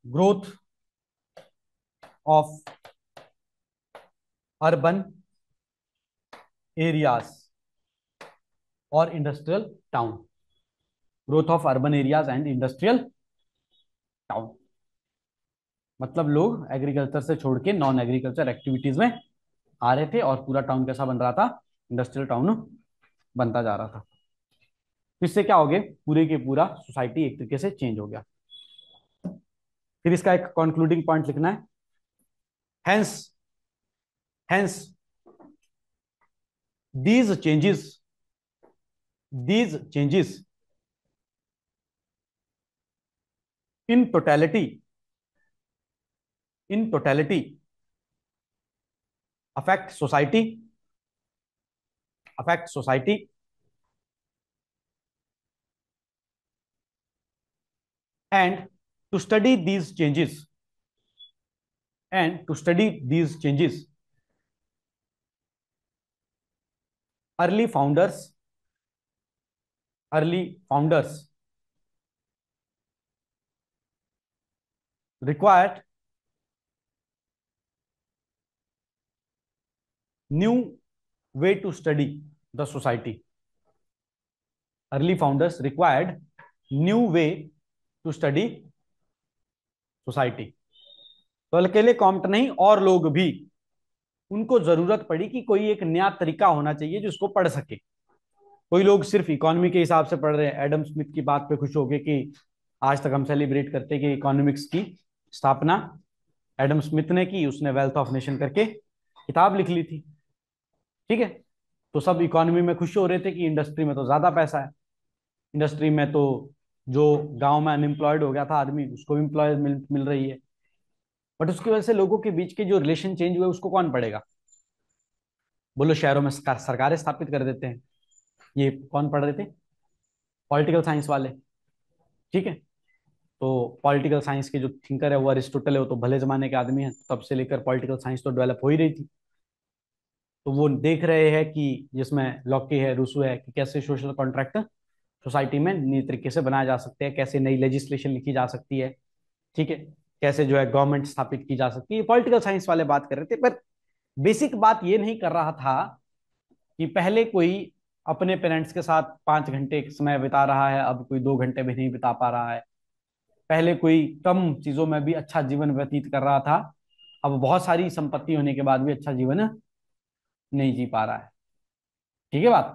growth of urban areas और industrial town. Growth of urban areas and industrial town मतलब लोग agriculture से छोड़ के non agriculture activities में आ रहे थे और पूरा टाउन कैसा बन रहा था, इंडस्ट्रियल टाउन बनता जा रहा था। तो इससे क्या हो गया, पूरे के पूरा सोसाइटी एक तरीके से चेंज हो गया। फिर इसका एक कंक्लूडिंग पॉइंट लिखना है। Hence hence these changes these changes in totality affect society and to study these changes early founders required new way to study the society. Early founders required new way to study society. तो अकेले Comte नहीं, और लोग भी, उनको जरूरत पड़ी कि कोई एक नया तरीका होना चाहिए जो इसको पढ़ सके। कोई लोग सिर्फ इकोनॉमी के हिसाब से पढ़ रहे हैं, एडम स्मिथ की बात पे खुश हो गए कि आज तक हम सेलिब्रेट करते हैं कि इकोनॉमिक्स की स्थापना एडम स्मिथ ने की, उसने वेल्थ ऑफ नेशन करके किताब लिख ली थी। ठीक है, तो सब इकोनॉमी में खुश हो रहे थे कि इंडस्ट्री में तो ज्यादा पैसा है, इंडस्ट्री में तो जो गांव में अनएम्प्लॉयड हो गया था आदमी उसको भी एम्प्लॉय मिल रही है। बट उसकी वजह से लोगों के बीच के जो रिलेशन चेंज हुए उसको कौन पढ़ेगा? बोलो, शहरों में सरकारें स्थापित कर देते हैं, ये कौन पढ़ रहे थे? पॉलिटिकल साइंस वाले। ठीक है, तो पॉलिटिकल साइंस के जो थिंकर है वो अरिस्टोटल है, वो तो भले जमाने के आदमी है, तब से लेकर पॉलिटिकल साइंस तो डेवलप हो ही रही थी। तो वो देख रहे हैं कि जिसमें लॉकी है, रूसो है, कि कैसे सोशल कॉन्ट्रैक्ट सोसाइटी में नई तरीके से बनाए जा सकते हैं, कैसे नई लेजिस्लेशन लिखी जा सकती है। ठीक है, कैसे जो है गवर्नमेंट स्थापित की जा सकती है। पॉलिटिकल साइंस वाले बात कर रहे थे, पर बेसिक बात ये नहीं कर रहा था कि पहले कोई अपने पेरेंट्स के साथ 5 घंटे समय बिता रहा है, अब कोई 2 घंटे भी नहीं बिता पा रहा है। पहले कोई कम चीजों में भी अच्छा जीवन व्यतीत कर रहा था, अब बहुत सारी संपत्ति होने के बाद भी अच्छा जीवन नहीं जी पा रहा है। ठीक है बात।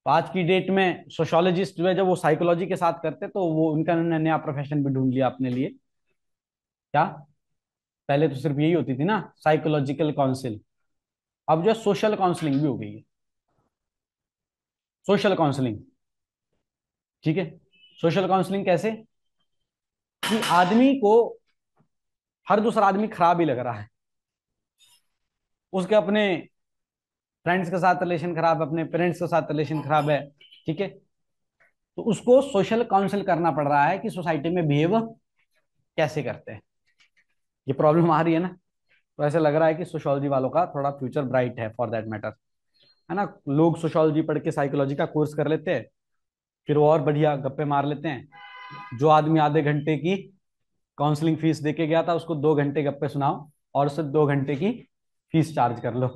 तो आज की डेट में सोशोलॉजिस्ट जो है, जब वो साइकोलॉजी के साथ करते तो वो उनका उन्होंने नया प्रोफेशन भी ढूंढ लिया अपने लिए। क्या? पहले तो सिर्फ यही होती थी ना, साइकोलॉजिकल काउंसिल, अब जो सोशल काउंसलिंग भी हो गई है। सोशल काउंसलिंग, ठीक है, सोशल काउंसलिंग कैसे कि आदमी को हर दूसरा आदमी खराब ही लग रहा है, उसके अपने फ्रेंड्स के साथ रिलेशन खराब है, अपने पेरेंट्स के साथ रिलेशन खराब है। ठीक है, तो उसको सोशल काउंसिल करना पड़ रहा है कि सोसाइटी में बिहेव कैसे करते हैं। ये प्रॉब्लम आ रही है ना, तो ऐसे लग रहा है कि सोशोलॉजी वालों का थोड़ा फ्यूचर ब्राइट है फॉर दैट मैटर, है ना, लोग सोशियोलॉजी पढ़ के साइकोलॉजी का कोर्स कर लेते हैं, फिर वो और बढ़िया गप्पे मार लेते हैं। जो आदमी आधे घंटे की काउंसलिंग फीस दे के गया था, उसको 2 घंटे गप्पे सुनाओ और उससे 2 घंटे की फीस चार्ज कर लो।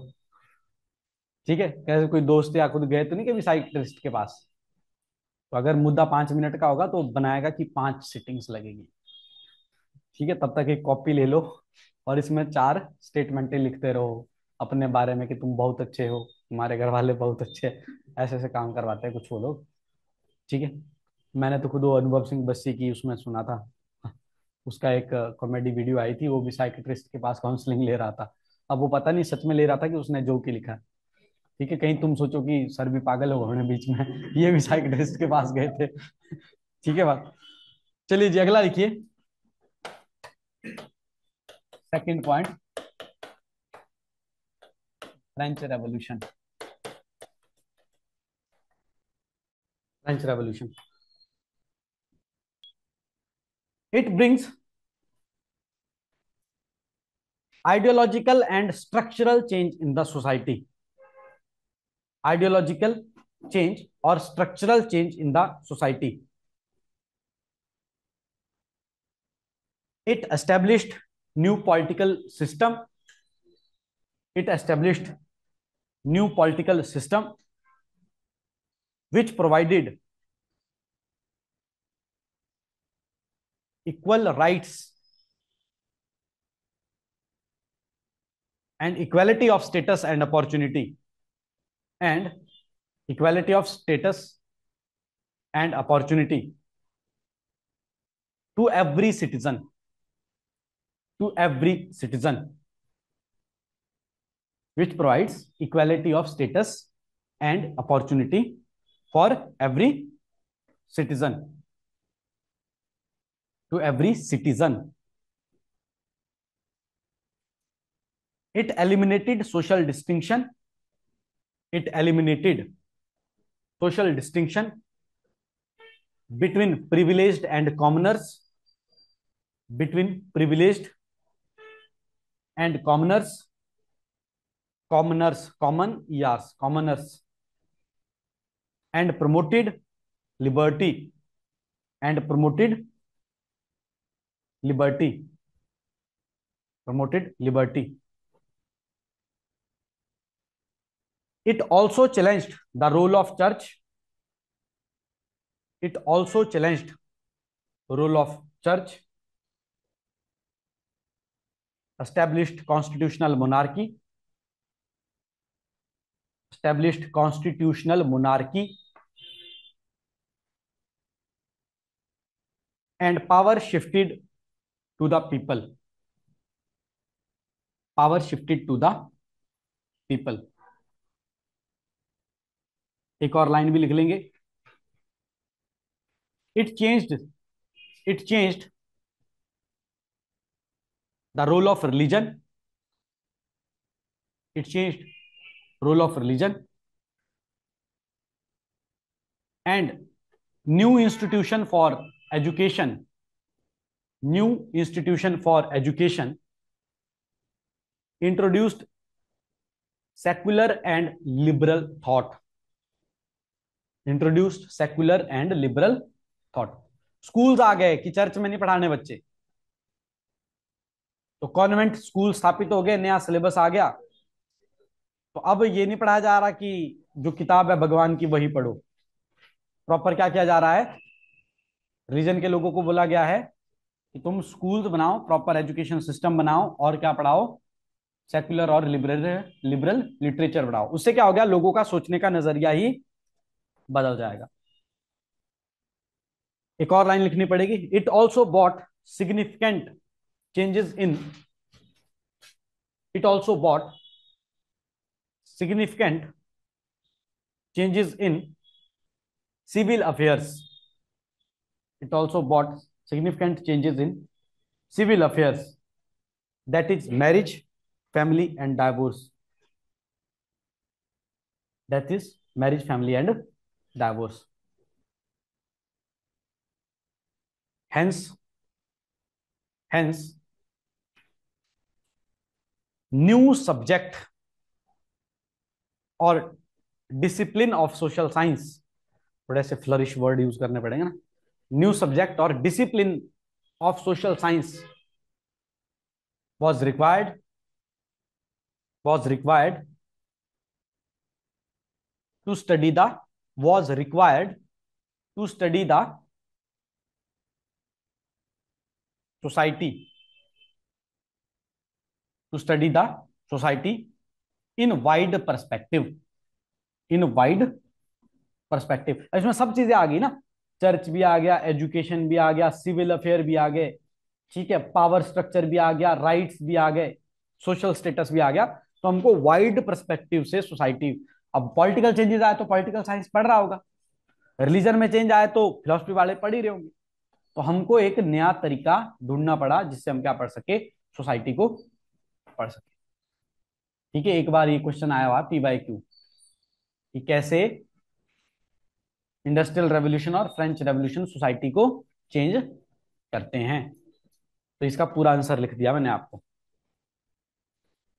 ठीक है, कैसे कोई दोस्त या खुद गए तो नहीं कभी साइकियाट्रिस्ट के पास? तो अगर मुद्दा 5 मिनट का होगा तो बनाएगा कि 5 सिटिंग्स लगेगी। ठीक है, तब तक एक कॉपी ले लो और इसमें 4 स्टेटमेंटें लिखते रहो अपने बारे में कि तुम बहुत अच्छे हो, तुम्हारे घर वाले बहुत अच्छे, ऐसे ऐसे काम करवाते हैं कुछ वो लोग। ठीक है, मैंने तो खुद वो अनुभव सिंह बस्सी की उसमें सुना था। उसका एक कॉमेडी वीडियो आई थी, वो भी साइकियाट्रिस्ट के पास काउंसलिंग ले रहा था। अब वो पता नहीं सच में ले रहा था कि उसने जो की लिखा। ठीक है, कहीं तुम सोचो कि सर भी पागल हो गए बीच में, ये भी साइकियाट्रिस्ट के पास गए थे। ठीक है बात। चलिए जी, अगला लिखिए। Second point, French revolution. French revolution, it brings ideological and structural change in the society. Ideological change or structural change in the society. It established new political system. It established new political system which provided equal rights and equality of status and opportunity, and equality of status and opportunity to every citizen, to every citizen, which provides equality of status and opportunity for every citizen, to every citizen. It eliminated social distinction. It eliminated social distinction between privileged and commoners, between privileged and commoners, commoners, common, yes, commoners, and promoted liberty, and promoted liberty, promoted liberty. It also challenged the role of church. It also challenged the role of church, established constitutional monarchy, established constitutional monarchy, and power shifted to the people. Power shifted to the people. एक और line भी लिख लेंगे। It changed, it changed the role of religion. It changed role of religion and new institution for education. New institution for education introduced secular and liberal thought. Introduced secular and liberal thought. Schools आ गए कि church में नहीं पढ़ाने बच्चे, तो convent school स्थापित हो गए, नया सिलेबस आ गया। तो अब ये नहीं पढ़ाया जा रहा कि जो किताब है भगवान की वही पढ़ो। प्रॉपर क्या किया जा रहा है, रीजन के लोगों को बोला गया है कि तुम स्कूल्स बनाओ, प्रॉपर एजुकेशन सिस्टम बनाओ और क्या पढ़ाओ, सेक्युलर और लिबरल लिबरल लिटरेचर पढ़ाओ। उससे क्या हो गया, लोगों का सोचने का नजरिया ही बदल जाएगा। एक और लाइन लिखनी पड़ेगी। It also bought significant changes in, it also bought significant changes in civil affairs. It also brought significant changes in civil affairs, that is marriage, family and divorce. That is marriage, family and divorce. Hence new subject or discipline of social science, थोड़े से flourish word use करने पड़ेंगे ना, new subject और discipline of social science was required was required to study the was required to study the society to study the society in wide perspective, in wide perspective। इसमें सब चीजें आ गई ना, church भी आ गया, एजुकेशन भी आ गया, सिविल अफेयर भी आ गए, ठीक है, पावर स्ट्रक्चर भी आ गया, राइट्स भी आ गए, सोशल स्टेटस भी आ गया। तो हमको वाइड पर्सपेक्टिव से सोसाइटी, अब पॉलिटिकल चेंजेस आए तो पॉलिटिकल साइंस पढ़ रहा होगा, रिलीजन में चेंज आए तो फिलोसफी वाले पढ़ ही रहे होंगे। तो हमको एक नया तरीका ढूंढना पड़ा जिससे हम क्या पढ़ सके, सोसाइटी को पढ़ सके। ठीक है, एक बार ये क्वेश्चन आया हुआ PYQ कि कैसे इंडस्ट्रियल रेवोल्यूशन और फ्रेंच रेवोल्यूशन सोसाइटी को चेंज करते हैं। तो इसका पूरा आंसर लिख दिया मैंने आपको।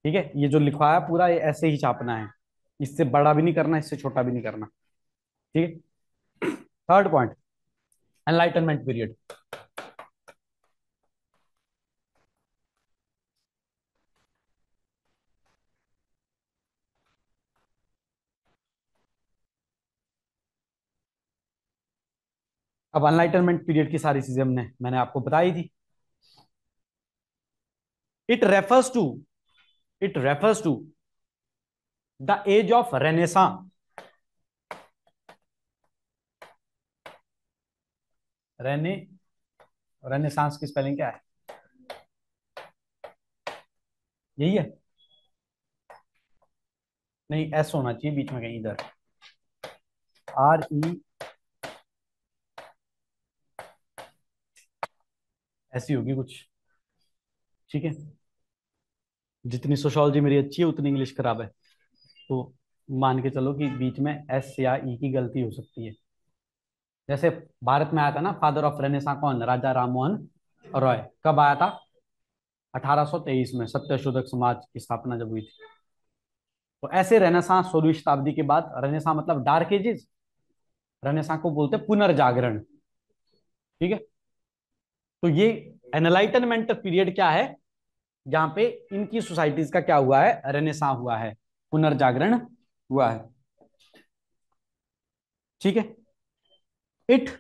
ठीक है, ये जो लिखवाया है पूरा ये ऐसे ही छापना है, इससे बड़ा भी नहीं करना, इससे छोटा भी नहीं करना। ठीक है, थर्ड पॉइंट, एनलाइटनमेंट पीरियड। अब एनलाइटनमेंट पीरियड की सारी चीजें मैंने आपको बताई थी। It refers to it refers to the age of renaissance. रेने रेनेसांस की स्पेलिंग क्या है? यही है? नहीं, एस होना चाहिए बीच में कहीं, इधर RE, ऐसी होगी कुछ। ठीक है, जितनी सोशोलॉजी मेरी अच्छी है उतनी इंग्लिश खराब है, तो मान के चलो कि बीच में S या E की गलती हो सकती है। जैसे भारत में आया था ना फादर ऑफ रेनेसां कौन, राजा राममोहन रॉय, कब आया था? 1823 में, सत्यशोधक समाज की स्थापना जब हुई थी। तो ऐसे रेनेसां 16वीं शताब्दी के बाद, रेनेसां मतलब डार्क एजेस, रेनेसां को बोलते हैं पुनर्जागरण। ठीक है, तो ये एनलाइटनमेंट पीरियड क्या है, जहां पे इनकी सोसाइटीज का क्या हुआ है, रेनेसां हुआ है, पुनर्जागरण हुआ है। ठीक है, it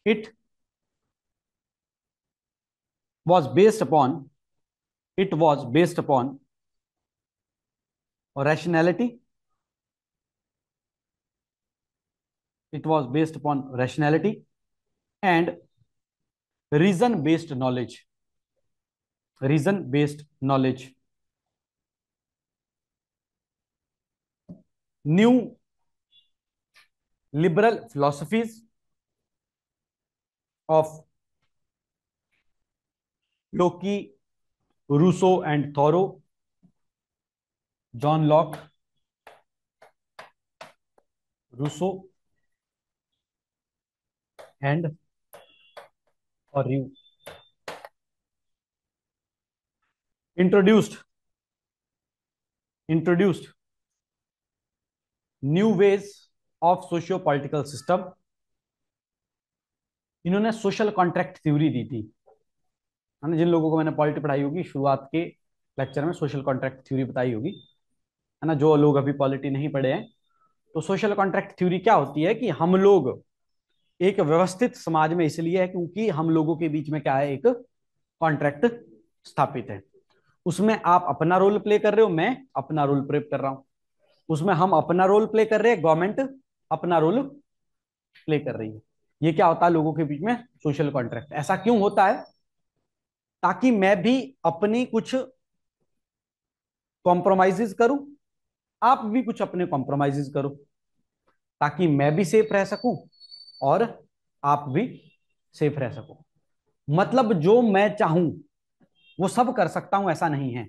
it was based upon it was based upon rationality, it was based upon rationality and reason based knowledge, reason based knowledge, new liberal philosophies of Locke, Rousseau and Thoreau, John Locke, Rousseau and Thoreau introduced new ways of socio political system। इन्होंने social contract theory दी थी, है ना, जिन लोगों को मैंने polity पढ़ाई होगी शुरुआत के लेक्चर में सोशल कॉन्ट्रैक्ट थ्योरी बताई होगी, है ना, जो लोग अभी पॉलिटी नहीं पढ़े हैं। तो सोशल कॉन्ट्रैक्ट थ्योरी क्या होती है कि हम लोग एक व्यवस्थित समाज में इसलिए है क्योंकि हम लोगों के बीच में क्या है, एक कॉन्ट्रैक्ट स्थापित है। उसमें आप अपना रोल प्ले कर रहे हो, मैं अपना रोल प्ले कर रहा हूं, उसमें हम अपना रोल प्ले कर रहे हैं, गवर्नमेंट अपना रोल प्ले कर रही है। ये क्या होता है लोगों के बीच में, सोशल कॉन्ट्रैक्ट। ऐसा क्यों होता है? ताकि मैं भी अपनी कुछ कॉम्प्रोमाइजेस करूं, आप भी कुछ अपने कॉम्प्रोमाइजेस करो, ताकि मैं भी सेफ रह सकूं और आप भी सेफ रह सको। मतलब जो मैं चाहूं वो सब कर सकता हूं ऐसा नहीं है,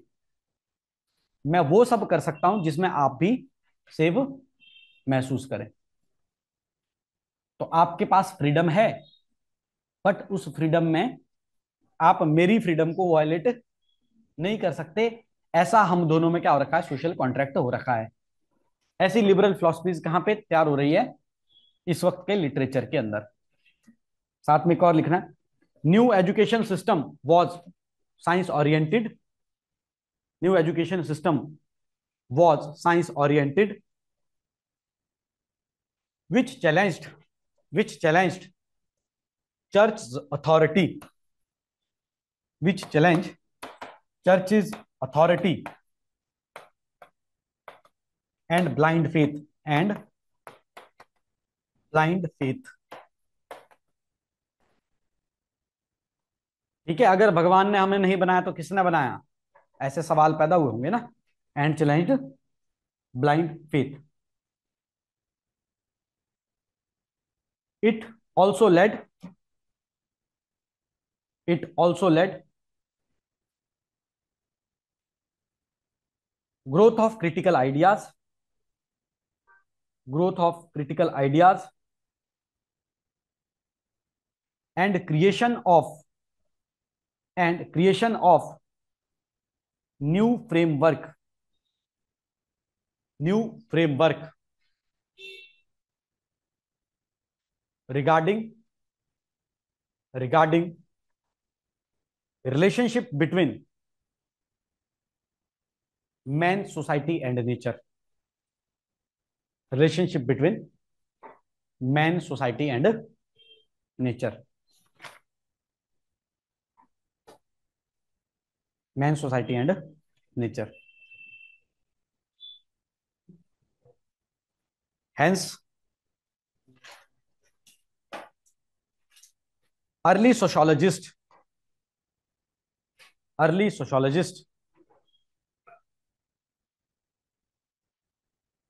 मैं वो सब कर सकता हूं जिसमें आप भी सेफ महसूस करें। तो आपके पास फ्रीडम है, बट उस फ्रीडम में आप मेरी फ्रीडम को वायलेट नहीं कर सकते। ऐसा हम दोनों में क्या हो रखा है, सोशल कॉन्ट्रैक्ट हो रखा है। ऐसी लिबरल फिलोसफीज कहां पे तैयार हो रही है? इस वक्त के लिटरेचर के अंदर। साथ में एक और लिखना है, new education system was science oriented, new education system was science oriented which challenged which challenged church's authority, which challenged church's authority and blind faith, and blind faith। ठीक है, अगर भगवान ने हमें नहीं बनाया तो किसने बनाया, ऐसे सवाल पैदा हुए होंगे ना। And challenged blind faith. It also led it also led growth of critical ideas, growth of critical ideas and creation of new framework, new framework regarding relationship between man, society and nature, relationship between man, society and nature, man, society and nature। Hence early sociologist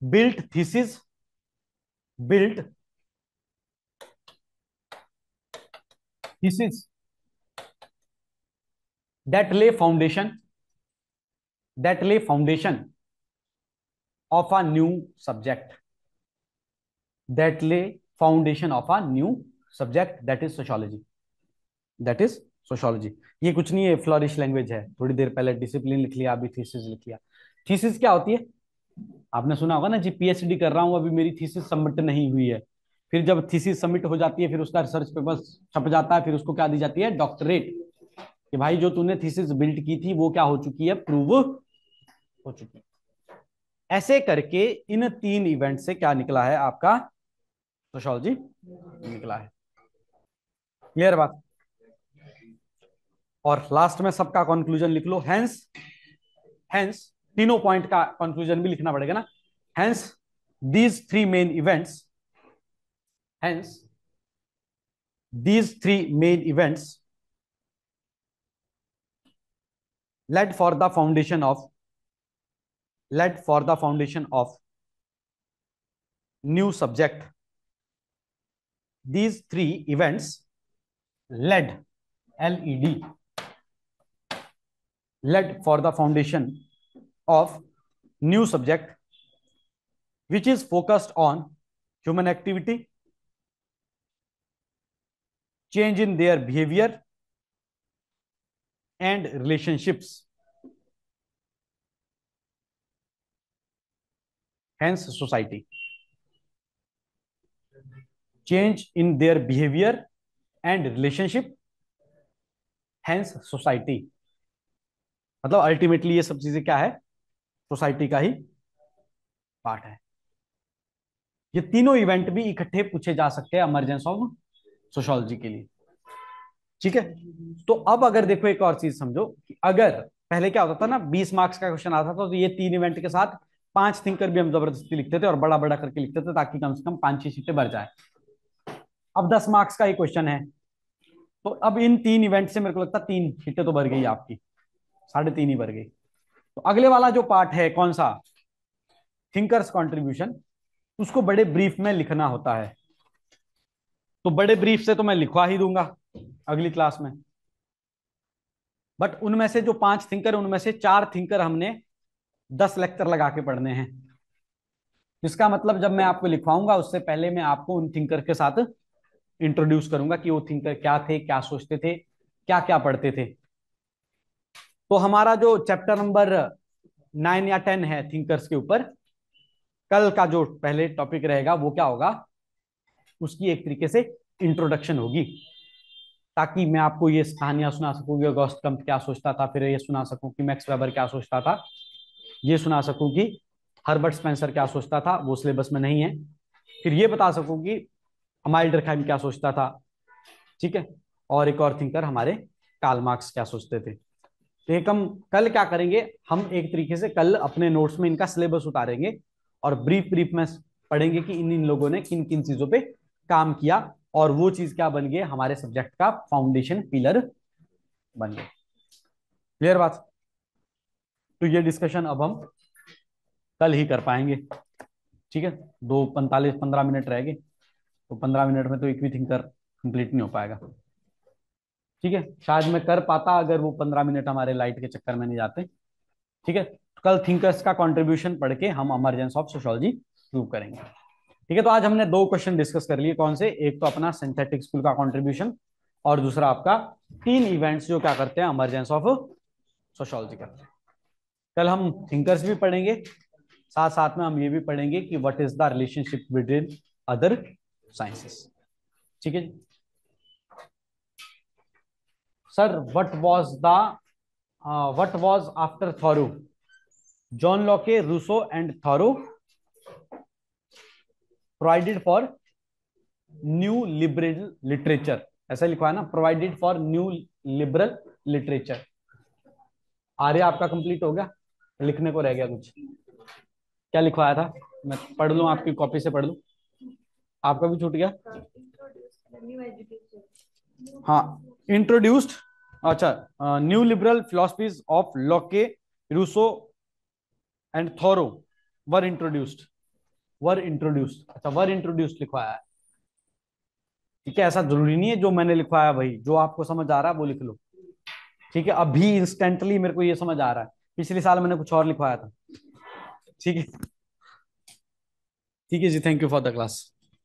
built thesis built thesis that lay foundation of a new subject, that lay foundation of a new subject, that is sociology, that is sociology। ये कुछ नहीं है, flourish language है। थोड़ी देर पहले discipline लिख लिया, अभी थीसिस लिख लिया। थीसिस क्या होती है? आपने सुना होगा ना जी, पीएचडी कर रहा हूं, अभी मेरी थीसिस सबमिट नहीं हुई है। फिर जब थीसिस सबमिट हो जाती है, फिर उसका रिसर्च पेपर छप जाता है, फिर उसको क्या दी जाती है? डॉक्टरेट। कि भाई जो तूने थीसिस बिल्ड की थी वो क्या हो चुकी है? प्रूव हो चुकी है। ऐसे करके इन तीन इवेंट से क्या निकला है आपका? सोशियोलॉजी निकला है। क्लियर बात? और लास्ट में सबका कंक्लूजन लिख लो। हेंस तीनों पॉइंट का कंक्लूजन भी लिखना पड़ेगा ना। Hence these three main events hence these three main events led for the foundation of new subject। These three events led led led for the foundation of new subject which is focused on human activity, change in their behavior and relationships, hence society। change in their behavior and relationship, hence society। मतलब ultimately ये सब चीजें क्या है? Society का ही part है। ये तीनों इवेंट भी इकट्ठे पूछे जा सकते हैं इमरजेंस ऑफ सोशियोलॉजी के लिए। ठीक है, तो अब अगर देखो एक और चीज समझो कि अगर पहले क्या होता था ना, 20 मार्क्स का क्वेश्चन आता था तो ये तीन इवेंट के साथ 5 थिंकर भी हम जबरदस्ती लिखते थे और बड़ा बड़ा करके लिखते थे ताकि कम से कम 5-6 सीटें भर जाए। अब 10 मार्क्स का ही क्वेश्चन है, तो अब इन तीन इवेंट से मेरे को लगता है 3 सीटें तो भर गई आपकी, 3.5 ही भर गई। तो अगले वाला जो पार्ट है कौन सा? थिंकर्स कंट्रीब्यूशन, उसको बड़े ब्रीफ में लिखना होता है। तो बड़े ब्रीफ से तो मैं लिखवा ही दूंगा अगली क्लास में, बट उनमें से जो 5 थिंकर, उनमें से 4 थिंकर हमने 10 लेक्चर लगा के पढ़ने हैं। इसका मतलब जब मैं आपको लिखवाऊंगा उससे पहले मैं आपको उन थिंकर के साथ इंट्रोड्यूस करूंगा कि वो थिंकर क्या थे, क्या सोचते थे, क्या क्या पढ़ते थे। तो हमारा जो चैप्टर नंबर 9 या 10 है थिंकर्स के ऊपर, कल का जो पहले टॉपिक रहेगा वो क्या होगा, उसकी एक तरीके से इंट्रोडक्शन होगी, ताकि मैं आपको ये कहानियां सुना सकूं कि ऑगस्ट कम्प क्या सोचता था, फिर ये सुना सकूं कि मैक्स वेबर क्या सोचता था, ये सुना सकूं कि हर्बर्ट स्पेंसर क्या सोचता था, वो सिलेबस में नहीं है, फिर ये बता सकूं कि अमाइल डर्कहाइम क्या सोचता था, ठीक है, और एक और थिंकर हमारे कार्ल मार्क्स क्या सोचते थे। तो एक हम कल क्या करेंगे, हम एक तरीके से कल अपने नोट्स में इनका सिलेबस उतारेंगे और ब्रीफ ब्रीफ में पढ़ेंगे कि इन इन लोगों ने किन किन चीजों पे काम किया, और वो चीज क्या बन गई, हमारे सब्जेक्ट का फाउंडेशन पिलर बन गए। क्लियर बात। तो ये डिस्कशन अब हम कल ही कर पाएंगे, ठीक है। 2:45-15 मिनट रह गए, तो 15 मिनट में तो एक भी थिंकर कंप्लीट नहीं हो पाएगा, ठीक है। शायद मैं कर पाता अगर वो 15 मिनट हमारे लाइट के चक्कर में नहीं जाते, ठीक है। तो कल थिंकर्स का कंट्रीब्यूशन पढ़ के हम इमर्जेंस ऑफ सोशियोलॉजी प्रूव करेंगे, ठीक है। तो आज हमने दो क्वेश्चन डिस्कस कर लिए, कौन से, एक तो अपना सिंथेटिक स्कूल का कंट्रीब्यूशन, और दूसरा आपका 3 इवेंट्स जो क्या करते हैं, इमरजेंस ऑफ सोशियोलॉजी करते हैं। कल हम थिंकर्स भी पढ़ेंगे, साथ साथ में हम ये भी पढ़ेंगे कि what is the relationship between other sciences, ठीक है। Sir what was after Thoreau, John Locke, Rousseau and Thoreau provided for new liberal literature, ऐसा लिखा है ना, provided for new liberal literature. Arya आपका कंप्लीट हो गया, लिखने को रह गया कुछ, क्या लिखवाया था, मैं पढ़ लूं, आपकी कॉपी से पढ़ लूं, आपका भी छूट गया। हाँ, इंट्रोड्यूस्ड, अच्छा, new liberal philosophies of Locke, Rousseau and Thoreau were introduced, अच्छा वर इंट्रोड्यूस्ड लिखवाया है, ठीक है। ऐसा जरूरी नहीं है जो मैंने लिखवाया वही, जो आपको समझ आ रहा है वो लिख लो, ठीक है। अभी इंस्टेंटली मेरे को ये समझ आ रहा है, पिछले साल मैंने कुछ और लिखवाया था, ठीक है। ठीक है जी, thank you for the class.